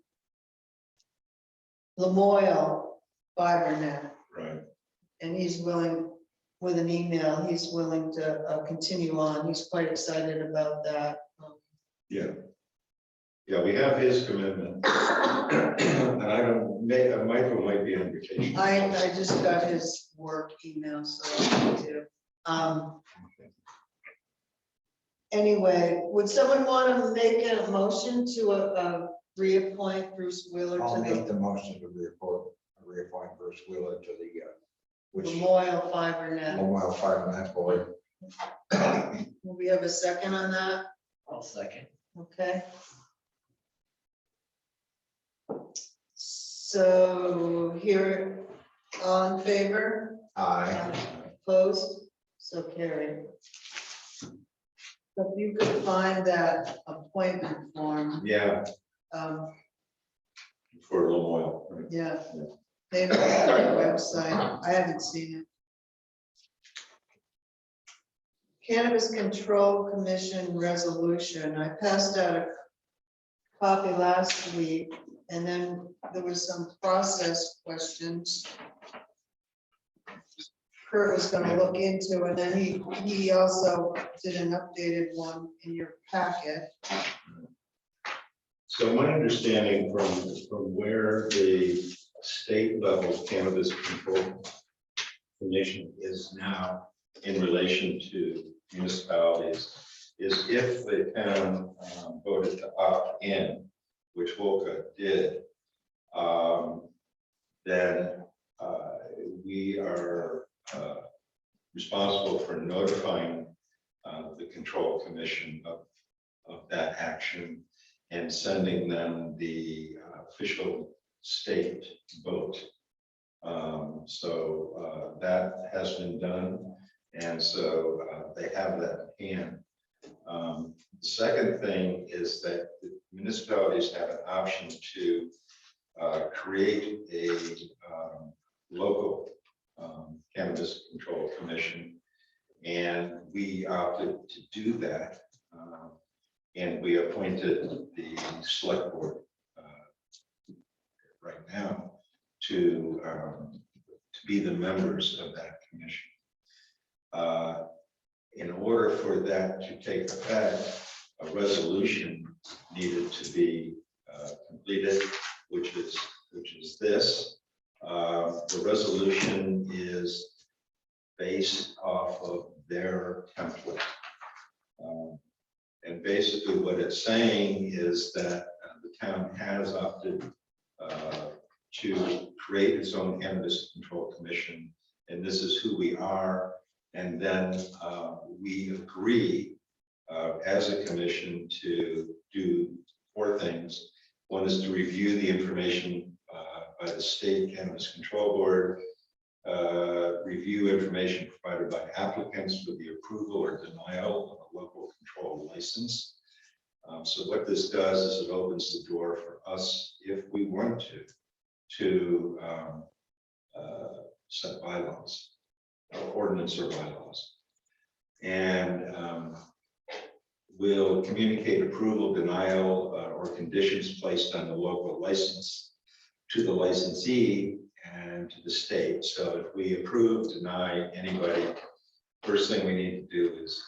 Lamoille fiber net. Right. And he's willing, with an email, he's willing to continue on. He's quite excited about that. Yeah. Yeah, we have his commitment. And I don't, Michael might be on vacation. I just got his work email, so I need to. Anyway, would someone want to make a motion to reappoint Bruce Wheeler I'll to make the the motion to reappoint Bruce Wheeler to the, which Lamoille fiber net? Mobile Fire Net Board. Will we have a second on that? I'll second. Okay. So here, all in favor? Aye. Opposed? So carried. So if you could find that appointment form, Yeah, for Lamoille. Right? yeah. They have a website. I haven't seen it. Cannabis Control Commission resolution. I passed out a copy last week, and then there was some process questions Kurt was gonna look into, and then he also did an updated one in your packet. So my understanding from where the state level cannabis control commission is now in relation to municipalities is if the town voted to opt in, which Wolcott did, then we are responsible for notifying the control commission of of that action and sending them the official state vote. So that has been done, and so they have that in hand. The second thing is that the municipalities have an option to create a local cannabis control commission, and we opted to do that. And we appointed the select board right now to be the members of that commission. In order for that to take effect, a resolution needed to be completed, which is this. The resolution is based off of their template. And basically what it's saying is that the town has opted to create its own cannabis control commission, and this is who we are. And then we agree as a commission to do 4 things. One is to review the information by the state cannabis control board, review information provided by applicants for the approval or denial of a local control license. So what this does is it opens the door for us, if we want to set bylaws, ordinance or bylaws. And will communicate approval, denial, or conditions placed on the local license to the licensee and to the state. So if we approve, deny anybody, first thing we need to do is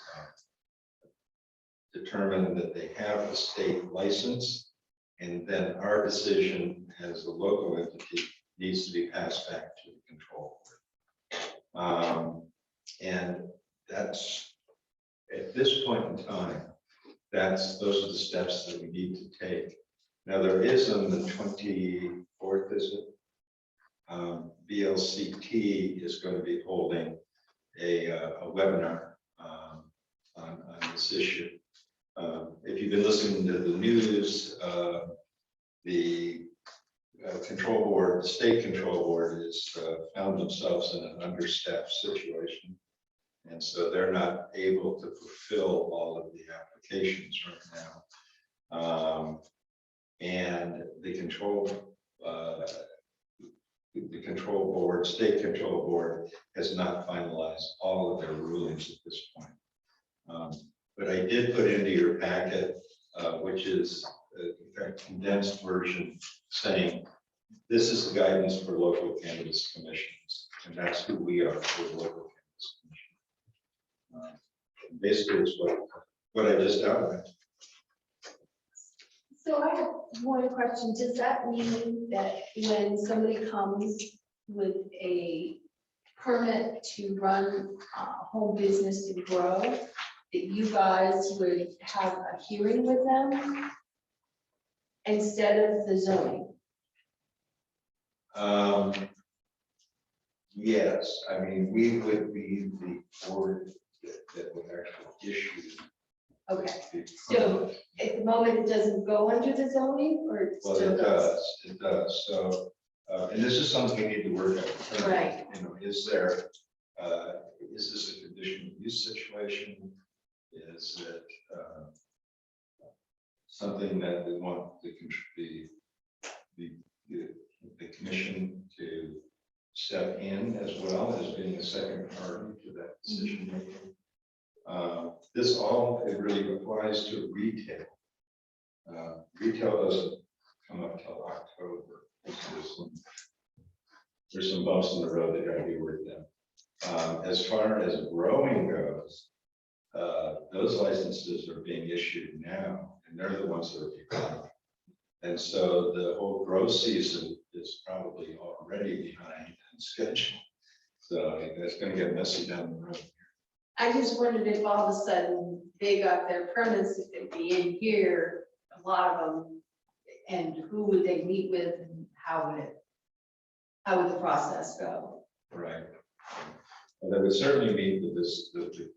determine that they have a state license, and then our decision as a local entity needs to be passed back to the control board. And that's, at this point in time, those are the steps that we need to take. Now, there is on the 24th, is it? VLCT is going to be holding a webinar on this issue. If you've been listening to the news, the control board, the state control board, is found themselves in an understaffed situation. And so they're not able to fulfill all of the applications right now. And the control board, state control board, has not finalized all of their rulings at this point. But I did put into your packet, which is a condensed version saying, this is the guidance for local cannabis commissions, and that's who we are for local cannabis commission. Basically, it's what I just outlined. So I have one question. Does that mean that when somebody comes with a permit to run a home business to grow, that you guys would have a hearing with them instead of the zoning? Yes, I mean, we would be the board that would actually issue. Okay, so at the moment it doesn't go under the zoning, or it Well, still it does? does, it does. So, and this is something we need to work out. Right. You know, is this a conditional use situation? Is it something that we want the commission to step in as well as being a second party to that decision making? This all, it really applies to retail. Retail doesn't come up till October. There's some bumps in the road that got to be worked out. As far as growing goes, those licenses are being issued now, and they're the ones that are behind. And so the whole grow season is probably already behind schedule. So that's going to get messy down the road. I just wondered if all of a sudden they got their permits, if they'd be in here, a lot of them, and who would they meet with, and how would the process go? Right. Well, they would certainly meet with this commission.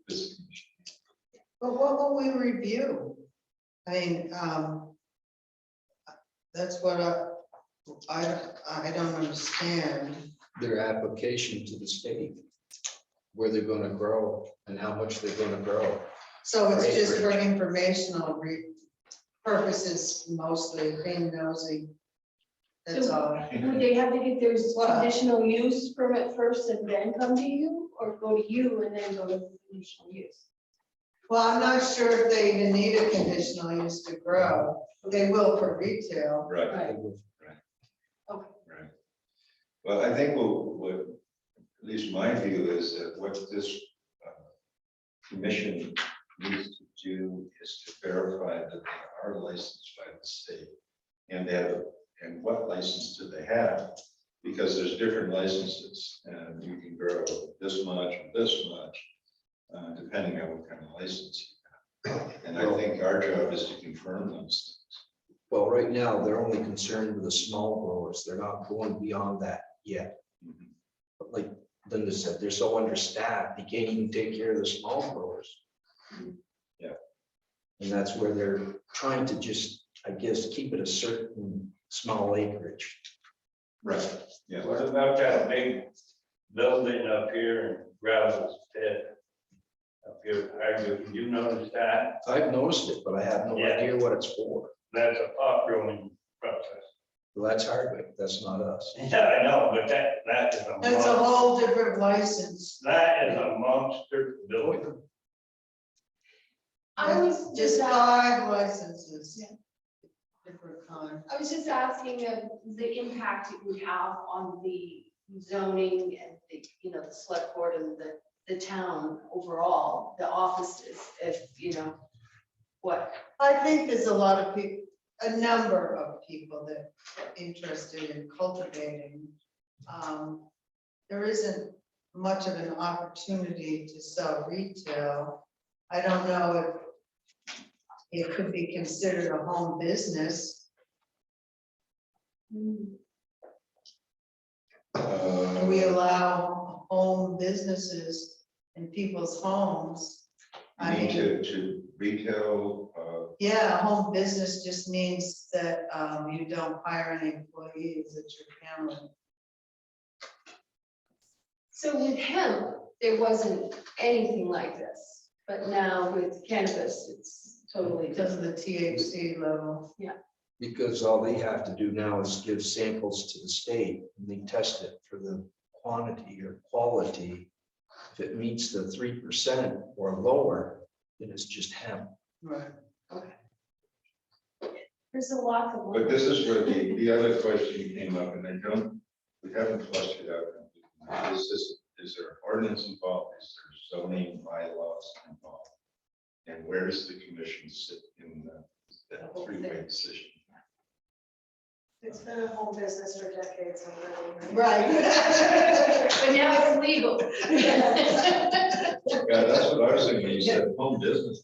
But what will we review? I mean, that's what I don't understand. Their application to the state, where they're gonna grow and how much they're gonna grow. So it's just for informational purposes mostly, being nosy. That's all. Would they have to get their What? conditional use permit first and then come to you, or go to you and then go to conditional use? Well, I'm not sure if they even need a conditional use to grow. They will for retail. Right. Right. Right. Well, I think what, at least my view is that what this commission needs to do is to verify that they are licensed by the state. And and what license do they have? Because there's different licenses, and you can grow this much or this much, depending on what kind of license you have. And I think our job is to confirm those things. Well, right now, they're only concerned with the small growers. They're not going beyond that yet. But like Linda said, they're so understaffed, they can't even take care of the small growers. Yeah. And that's where they're trying to just, I guess, keep it a certain small acreage. Right. Yeah. What about that big building up here in Rouse's Pit? Up here, did you notice that? I've noticed it, but I have no Yeah. idea what it's for. That's a pot growing process. Well, that's Hardwick, that's not us. Yeah, I know, but that is a That's a monster, whole different license. that is a monster building. I was Just just, 5 licenses. Yeah. Different kind. I was just asking the impact it would have on the zoning and the, the select board and the town overall, the offices, if, what? I think there's a lot of people, a number of people that are interested in cultivating. There isn't much of an opportunity to sell retail. I don't know if it could be considered a home business. We allow home businesses in people's homes. You I need mean, to retail, yeah, home business just means that you don't hire any employees, that you're handling. So with hemp, there wasn't anything like this, but now with cannabis, it's totally Because of different. the THC level. Because all they have to do now is give samples to the state and they test it for the quantity or quality. If it meets the 3% or lower, then it's just hemp. Right. There's a lot of. but this is where the other question came up, and we haven't flushed it out. Is there ordinance involved? Is there zoning bylaws involved? And where does the commission sit in that three-way decision? It's been a home business for decades already. Right. But now it's legal. Yeah, that's what I was thinking. You said home business.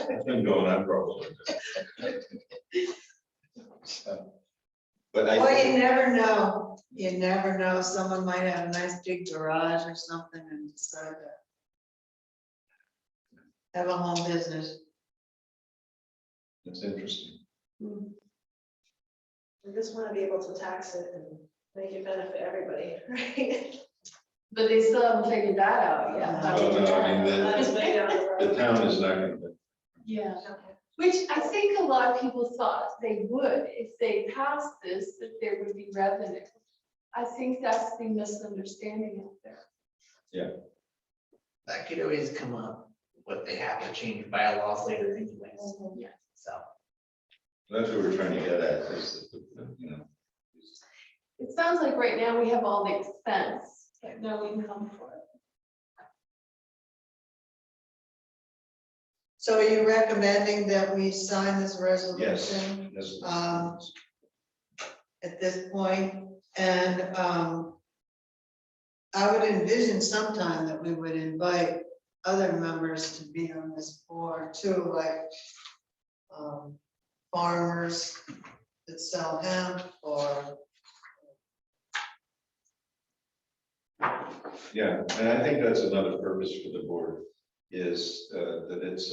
It's been going on for a while. But I. Well, you never know. You never know. Someone might have a nice big garage or something and decide to have a home business. It's interesting. We just want to be able to tax it and make it benefit everybody, right? But they still haven't figured that out yet. Well, no, I mean, That's way down the the road. town is not going to. Yeah, which I think a lot of people thought they would, if they passed this, that there would be revenue. I think that's the misunderstanding out there. That could always come up, but they have to change bylaws later anyways, Yeah. so. That's what we're trying to get at, is that, It sounds like right now we have all the expense, but no income for it. So are you recommending that we sign this resolution? yes. At this point? And I would envision sometime that we would invite other members to be on this board too, like farmers that sell hemp or. Yeah, and I think that's another purpose for the board, is that it's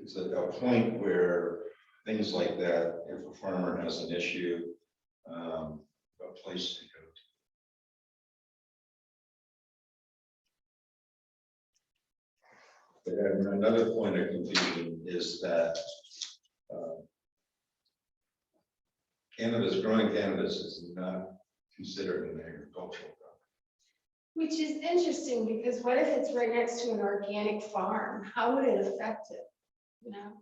it's a point where things like that, if a farmer has an issue, a place to go to. And another point of confusion is that growing cannabis is not considered an agricultural crop. Which is interesting, because what if it's right next to an organic farm? How would it affect it? You know?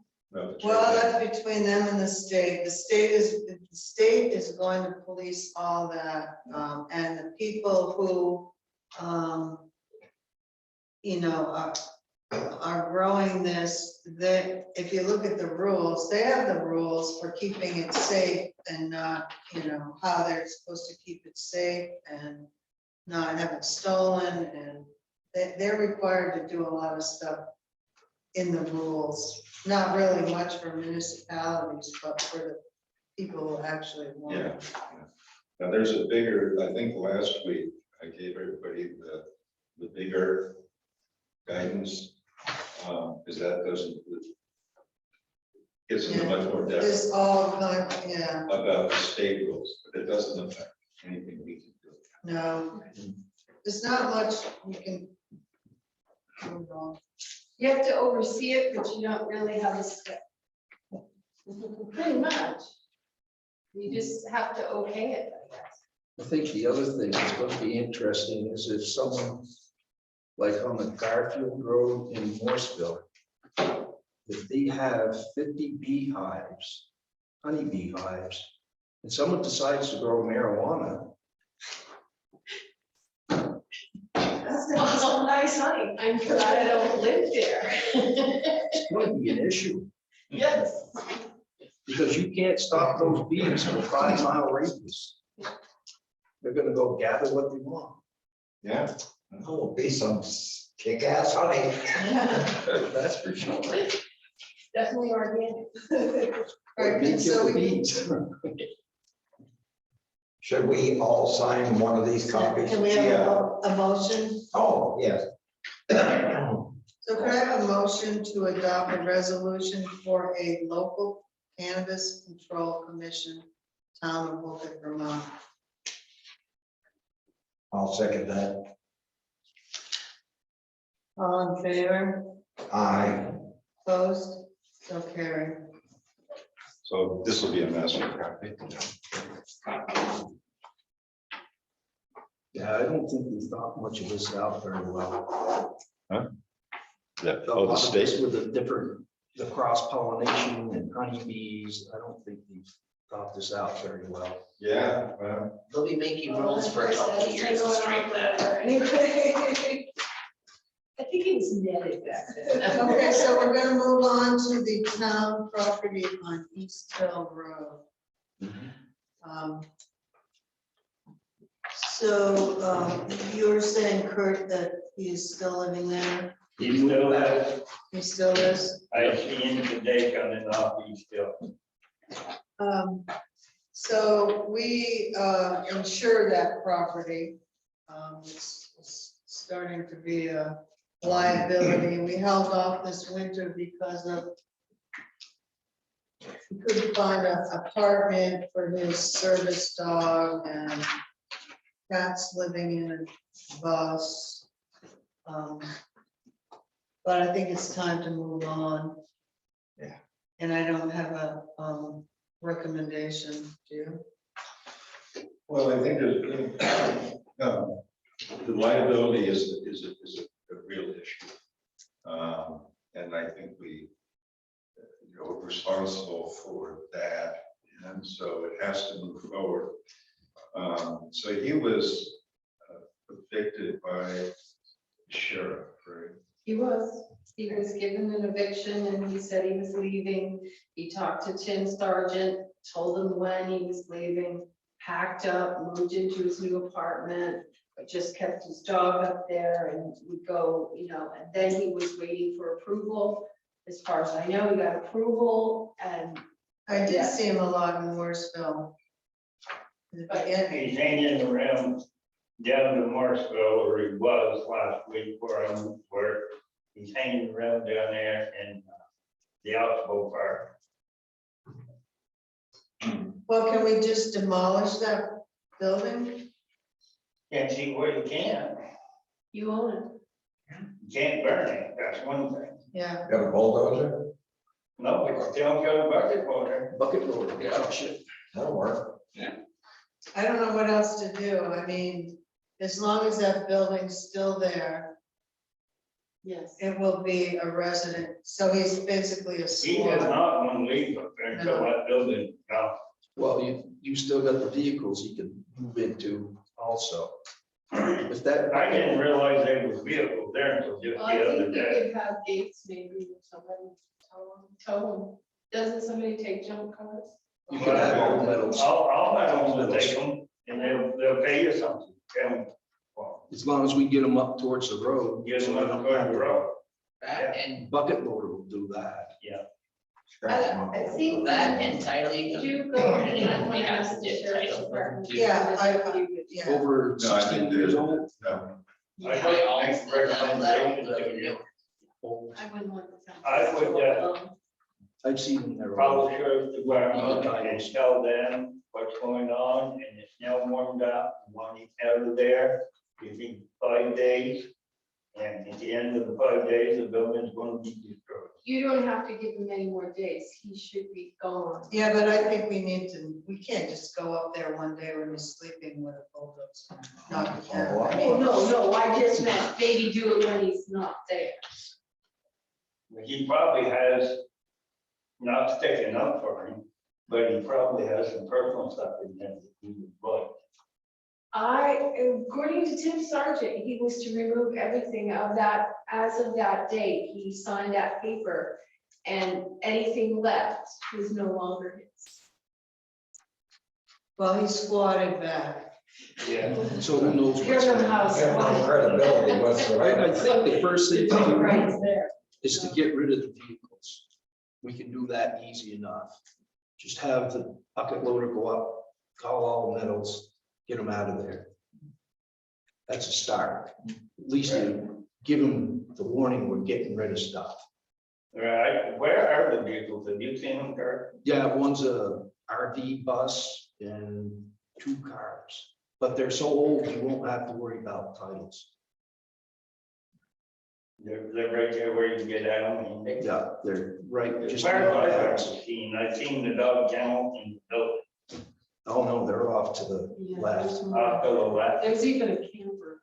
Well, that's between them and the state. The state is going to police all that, and the people who, you know, are growing this, that if you look at the rules, they have the rules for keeping it safe and not, you know, how they're supposed to keep it safe and not have it stolen, and they're required to do a lot of stuff in the rules. Not really much for municipalities, but for the people who actually want it. Yeah. Now there's a bigger, I think last week I gave everybody the bigger guidance. Because that doesn't, gives them much more depth It's all kind, yeah, about the state rules, but it doesn't affect anything we can do. no, there's not much you can go wrong. You have to oversee it, but you don't really have a step. Pretty much. You just have to okay it, I guess. I think the other thing that's going to be interesting is if someone, like on the Garfield Road in Morrisville, if they have 50 beehives, honey beehives, and someone decides to grow marijuana, That's so nice, honey. I'm glad I don't live there. it's going to be an issue. Yes. Because you can't stop those bees in a 5-mile radius. They're gonna go gather what they want. Yeah. Oh, be some kick-ass honey. That's for sure. Definitely organic. All right, Big so killer we, bees. Should we all sign one of these copies? can we have a motion? Oh, yes. So could I have a motion to adopt a resolution for a local cannabis control commission, town of Wolcott, Vermont? I'll second that. All in favor? Aye. Opposed? So carried. So this will be a master copy. Yeah, I don't think we thought much of this out very well. Huh? Yeah. A Oh, the lot of this state. with the cross pollination and honeybees, I don't think we've thought this out very well. Yeah. Well, They'll be making rules for a couple of years to straighten that. Anyway. I think it was netted back then. Okay, so we're gonna move on to the town property on East Hill Road. So you're saying, Kurt, that he's still living there? He still has, He still is? I see him today coming off, he still. So we insure that property. It's starting to be a liability. We held off this winter because of we couldn't find an apartment for his service dog, and cats living in a bus. But I think it's time to move on. Yeah. And I don't have a recommendation, do you? well, I think that the liability is a real issue. And I think we, we're responsible for that. And so it has to move forward. So he was evicted by the sheriff, right? He was given an eviction and he said he was leaving. He talked to Tim Sargent, told him when he was leaving, packed up, moved into his new apartment, but just kept his dog up there and would go, and then he was waiting for approval. As far as I know, he got approval and I did see him a lot in Morrisville. But yeah, He's hanging around down to Marshville, or he was last week where I moved work. He's hanging around down there, and the outflow part. Well, can we just demolish that building? Can't see where you can, You own it. you can't burn it, that's one thing. Yeah. Got a bulldozer? No, they don't got a bucket loader. Bucket loader, yeah, shit. That'll work. I don't know what else to do. I mean, as long as that building's still there, Yes. it will be a resident. So he's basically a He is squad. not one leave up there until that building, no. Well, you still got the vehicles you can move into also. If that. I didn't realize there was vehicles there until just Well, I the other think you day. could have gates maybe or somebody tow them. Doesn't somebody take junk cars? You can have all metals, I'll let them take them, and they'll pay you something, well, as long as we get them up towards the road. get them so we on don't the have to- road. And Bucket loader will do that. I think that and title you do can. go and We have to the get sheriff's title. department. Yeah, yeah. Over 16 years old. No. I don't make recommendations to you. I wouldn't want to. I would, I've seen them there. Call the sheriff's department and tell them what's going on, and it's now warmed up, want it out of there, give you 5 days. And at the end of the 5 days, the building's gonna be destroyed. You don't have to give him any more days. He should be gone. Yeah, but I think we can't just go up there one day when he's sleeping with a bulldozer. Not, I Oh, mean, no, I just meant maybe do it when he's not there. He probably has, not sticking up for him, but he probably has some personal stuff in there that he would like. According to Tim Sargent, he was to remove everything of that, as of that date, he signed that paper. And anything left was no longer his. well, he squatted back. Yeah. So who knows You're what's the going on. house. Have no credibility I whatsoever. think the first thing to do Right there. is to get rid of the vehicles. We can do that easy enough. Just have the bucket loader go up, call all the metals, get them out of there. That's a start. At least you give them the warning, we're getting rid of stuff. Right, where are the vehicles? Have you seen them, Kurt? Yeah, one's a RV bus and 2 cars, but they're so old, you won't have to worry about titles. They're right there where you can get out and they. Yeah, they're right, As just. far as behind the I've house. seen the dog kennel and the building Oh, no, they're off to the Yeah, left. there's off more. to the left. There's even a camper.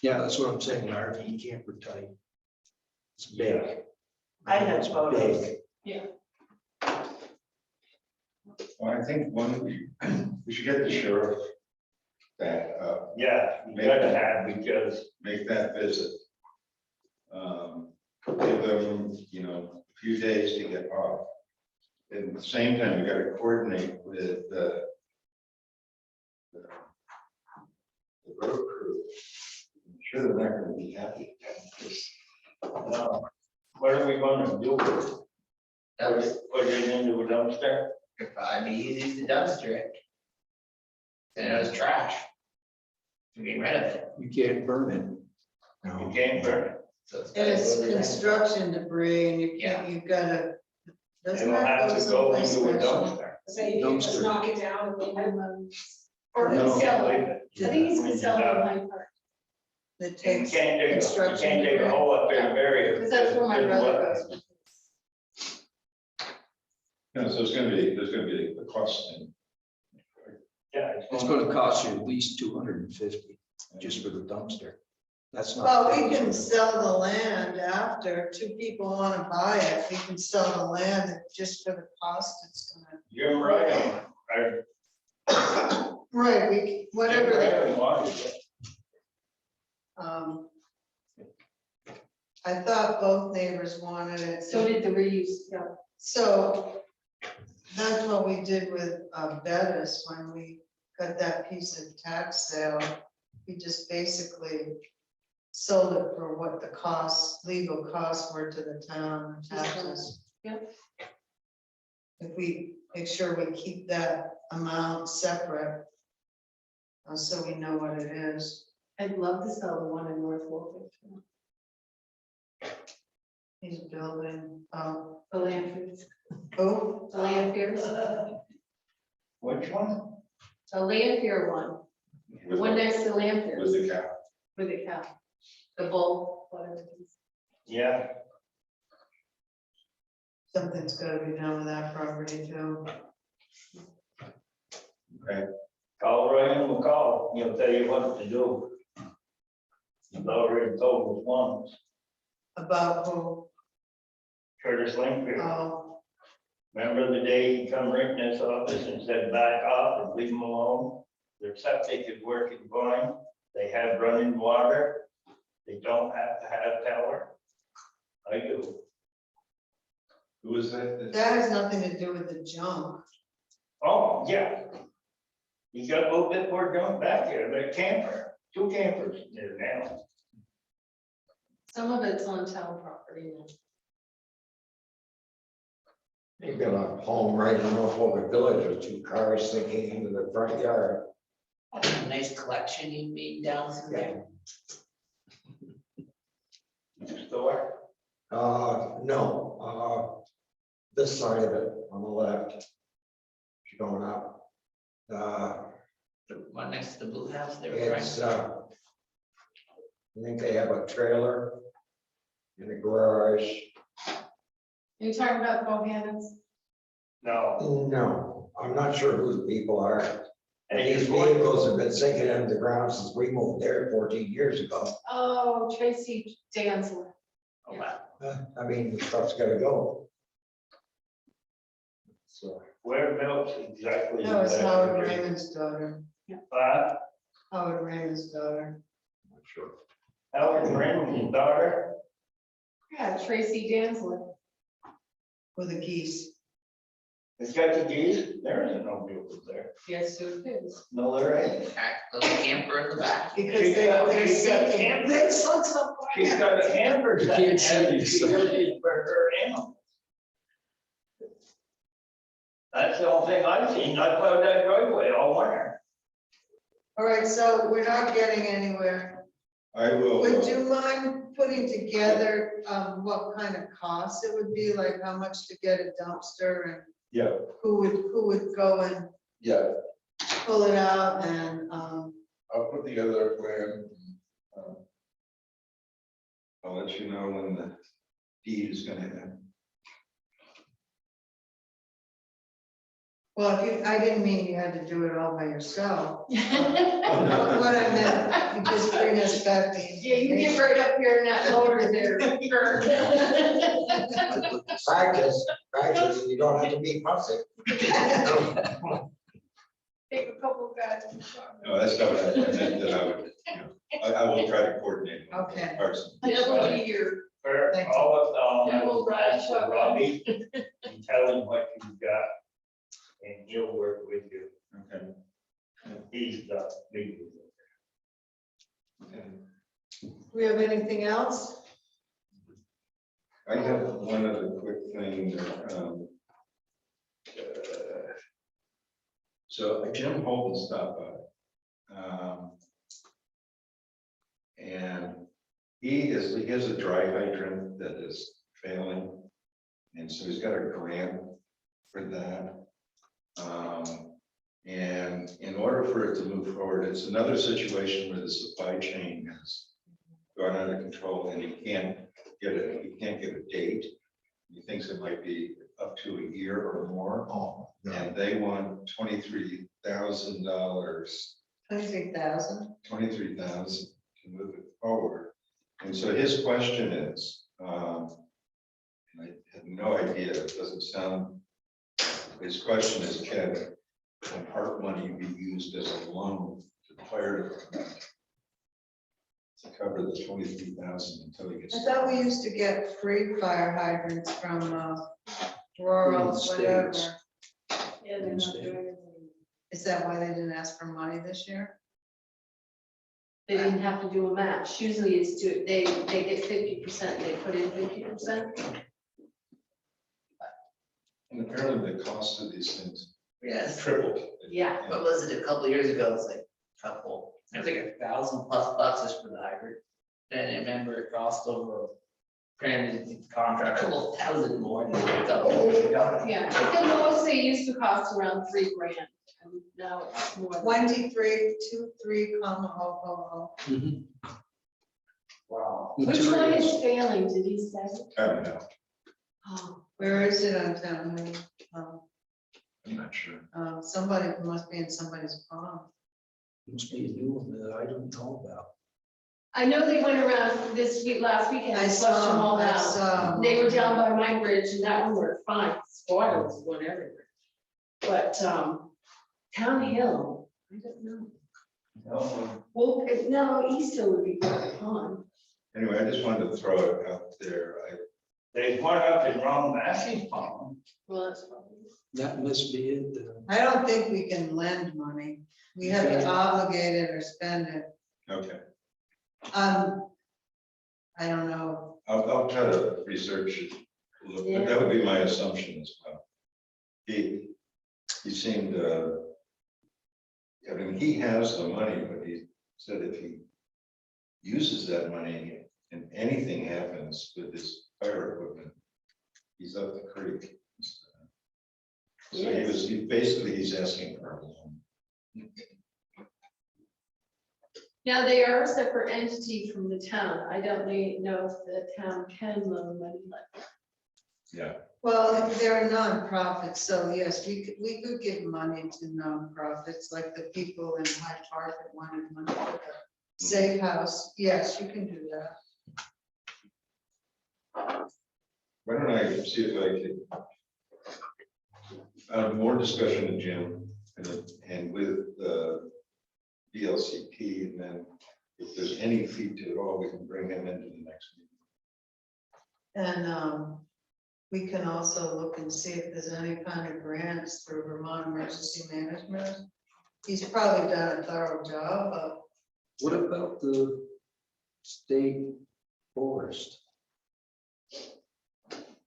Yeah, that's what I'm saying, an RV camper type. It's big. I have It's photos. big. Well, I think we should get the sheriff that, Yeah, you gotta have, because make that visit. Give them, a few days to get off. At the same time, we gotta coordinate with the road crew. I'm sure they're not gonna be happy. what are we gonna do? That was, Put it into a dumpster? it'd probably be easy to dumpster it. And it was trash. To get rid of it. You can't burn it. You can't burn it. So it's And it's gotta go to that. construction debris and you Yeah. can't, you've gotta. Doesn't It'll that have go to go someplace into a special? dumpster. So you can just Dumpster. knock it down and leave them. Or No. sell Leave it. it. I think he's gonna sell it in Hyde Park. That You takes can't dig, you construction. can't dig a debris. hole up there and bury it. Because that's where my It's brother wet. goes. So there's gonna be a cost thing. Yeah. It's gonna cost you at least 250 just for the dumpster. That's not. Well, we can sell the land after, 2 people wanna buy it, we can sell the land and just for the cost, it's gonna. You're right. Right, whatever, Whatever. Wanted it. I thought both neighbors wanted it. So did the reuse, yeah. So that's what we did with Bettis when we got that piece of tax sale. We just basically sold it for what the costs, legal costs were to the town and taxes. Yep. If we make sure we keep that amount separate, so we know what it is. I'd love to sell the one in North Wolcott. He's building, The Lampiers. oh, The Lampiers. Which one? The Lampier one. The one next to Lampiers. With the cow. With the cow. The bull, whatever it is. Yeah, something's gotta be done with that property too. call Ryan McCall, he'll tell you what to do. He's already told us once, About who, Curtis Linkfield. oh, Remember the day he come right in this office and said back off and leave them alone? Their septic is working fine, they have running water, they don't have to have power. I do. Who is that? that has nothing to do with the junk. Oh, yeah. You got a little bit more junk back there, that camper, 2 campers there now. Some of it's on town property now. You've got a home right in Norfolk Village with 2 cars sinking into the front yard. Nice collection you made down through there. Next door. No, this side of it on the left. You're going up. The one next to the blue house there. It's, I think they have a trailer in the garage. Are you talking about Bohannon's? No. No, I'm not sure who the people are. And These he's going, vehicles have been sinking into the ground since we moved there 14 years ago. Oh, Tracy Danzler. Oh, wow. I mean, the stuff's gotta go. So, whereabouts exactly? No, it's Howard Raymond's daughter, Howard Raymond's daughter. I'm not sure. Raymond's daughter, Yeah, Tracy Danzler. With the geese. it's got the geese, there isn't no vehicles there. Yes, so it is. No, there ain't. Little camper in the back. Because She's got- they're she's got sinking. campers. They sunk some. She's got a camper. You can't see that these. she uses for her animals. That's the only thing I've seen, I plowed that driveway all winter. All right, so we're not getting anywhere. I will. Would you mind putting together, what kind of cost it would be, like how much to get a dumpster and Yeah, who would go and yeah, pull it out and, I'll put together a plan. I'll let you know when the deed is gonna end. well, if you, I didn't mean you had to do it all by yourself. What I meant, you just bring us back the. Yeah, you get right up here in that loader there. Practice, you don't have to be fussy. Take a couple guys. No, that's not what I meant, that I would, I will try to coordinate. with Okay. Carson. That'll be your, For Thank you. all of Yeah, we'll ride them, shotgun. Robbie, and tell him what you've got. And he'll work with you, Okay. he's the leader. Okay. We have anything else? I have one other quick thing. So Jim Holden stopped by. And he has a dry hydrant that is failing. And so he's got a grant for that. And in order for it to move forward, it's another situation where the supply chain has gone out of control and he can't get a date. He thinks it might be up to a year or more. Oh, no. And they want $23,000, 23,000. 23,000 to move it forward. And so his question is, and I have no idea, it doesn't sound, his question is, can part money be used as a loan to the fire department to cover the 23,000 until he gets. I thought we used to get free fire hydrants from, rural, whatever. yeah, they're not doing anything. Is that why they didn't ask for money this year? They didn't have to do a match. Usually it's they get 50%, they put in 50%. And apparently the cost of these things Yes. tripled. Yeah. What was it, a couple years ago, it's like couple, it was like $1,000+ just for the hydrant. And I remember it cost over Granted, contract a couple thousand more than a couple Oh, years ago. Yeah, but the most they used to cost around $3,000, and now it's more. than- 23, 23, comma, oh. Wow. Which one is failing, did he say? I don't know. Oh, Where is it on town? I'm not sure. Somebody must be in somebody's pond. Must be a new one that I don't know about. I know they went around this week, last weekend, I and flushed them all saw, I out. saw. They were down by my bridge and that one were fine, water was going everywhere. But, Town Hill, I don't know. No, Well, no, East Hill would be good pond. Anyway, I just wanted to throw it out there. there's one up in Ron Massey's pond. Well, that's probably. That must be it. I don't think we can lend money. We have to obligate it or spend it. Okay, I don't know. I'll try to research it. But that would be my assumption as well. He seemed, I mean, he has the money, but he said if he uses that money and anything happens with his fire equipment, he's up the creek. So he's asking for a loan. Now, they are a separate entity from the town. I don't know if the town can loan money like that. Yeah, Well, they're nonprofits, so yes, we could give money to nonprofits, like the people in Hyde Park that wanted money for the safe house. Yes, you can do that. why don't I see if I could more discussion in Jim and with the VLCT, and then if there's any feed to it all, we can bring him into the next meeting. And we can also look and see if there's any kind of grants through Vermont Emergency Management. He's probably done a thorough job of. What about the state forest?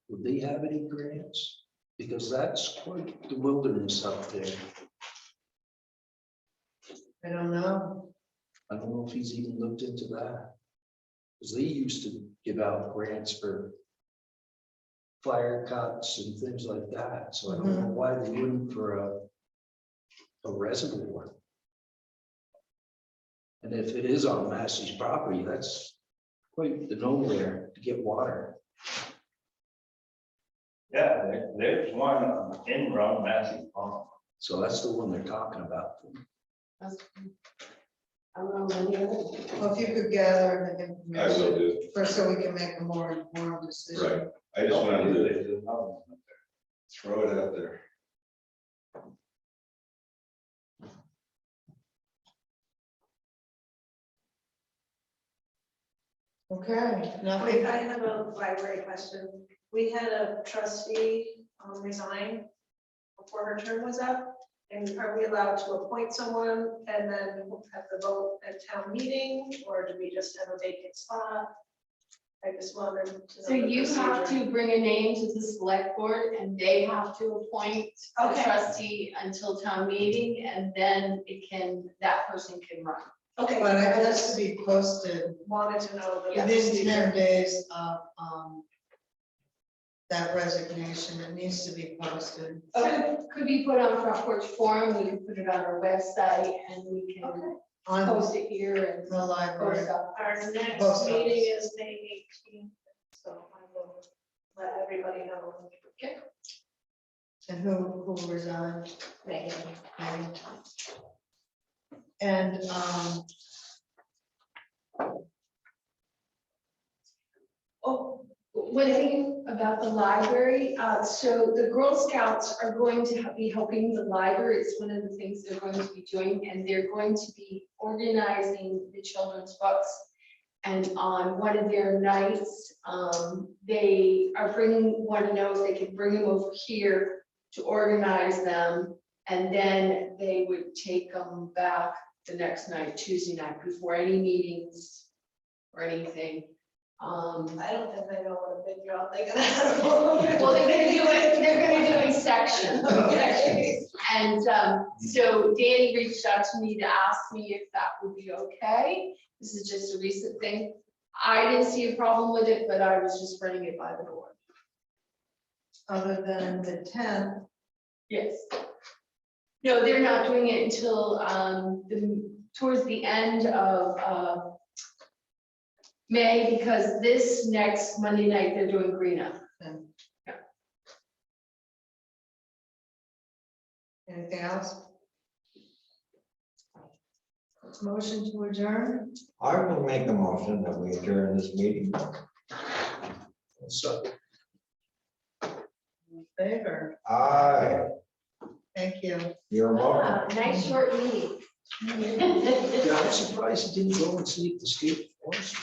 Would they have any grants? Because that's quite the wilderness up there. I don't know. I don't know if he's even looked into that. Because they used to give out grants for fire cuts and things like that. So I don't know why they wouldn't for a reservoir. And if it is on Massey's property, that's quite the nowhere to get water. Yeah, there's one in Ron Massey's pond. So that's the one they're talking about. I don't know many other. Well, if you could gather the I information will do, first, so we can make a more informed decision. right. I just wanted to There's another one up there. throw it out there. Okay, Wait, nothing. I have a library question. We had a trustee resign before her term was up. And are we allowed to appoint someone and then have the vote at town meeting, or do we just have a vacant spot? I just wanted to know. So the you have procedure. to bring a name to the select board and they have to appoint a Okay. trustee until town meeting, and then that person can run. Okay. But it I has just to be posted wanted to know the Yeah. within procedure. 10 days of that resignation. It needs to be posted. Could be put on Front Porch Forum, we can put it on our website, and we can Okay. On post it here and the library. post up. Our next Post meeting office. is May 18th, so I will let everybody know. Okay. And who resigned? May. Maybe. And, Oh, one thing about the library, so the Girl Scouts are going to be helping the library. It's one of the things they're going to be doing, and they're going to be organizing the children's books. And on one of their nights, they are want to know if they can bring them over here to organize them. And then they would take them back the next night, Tuesday night, before any meetings or anything. I don't think I know what a big job they got. Well, they're gonna do a section. And so Danny reached out to me to ask me if that would be okay. This is just a recent thing. I didn't see a problem with it, but I was just running it by the board. Other than the 10th, Yes. No, they're not doing it until, towards the end of, May, because this next Monday night, they're doing green up. anything else? Motion to adjourn? I will make a motion that we adjourn this meeting. So. In favor? Aye, Thank you. you're welcome. Nice short meeting. Yeah, I'm surprised you didn't go and see if the state forest.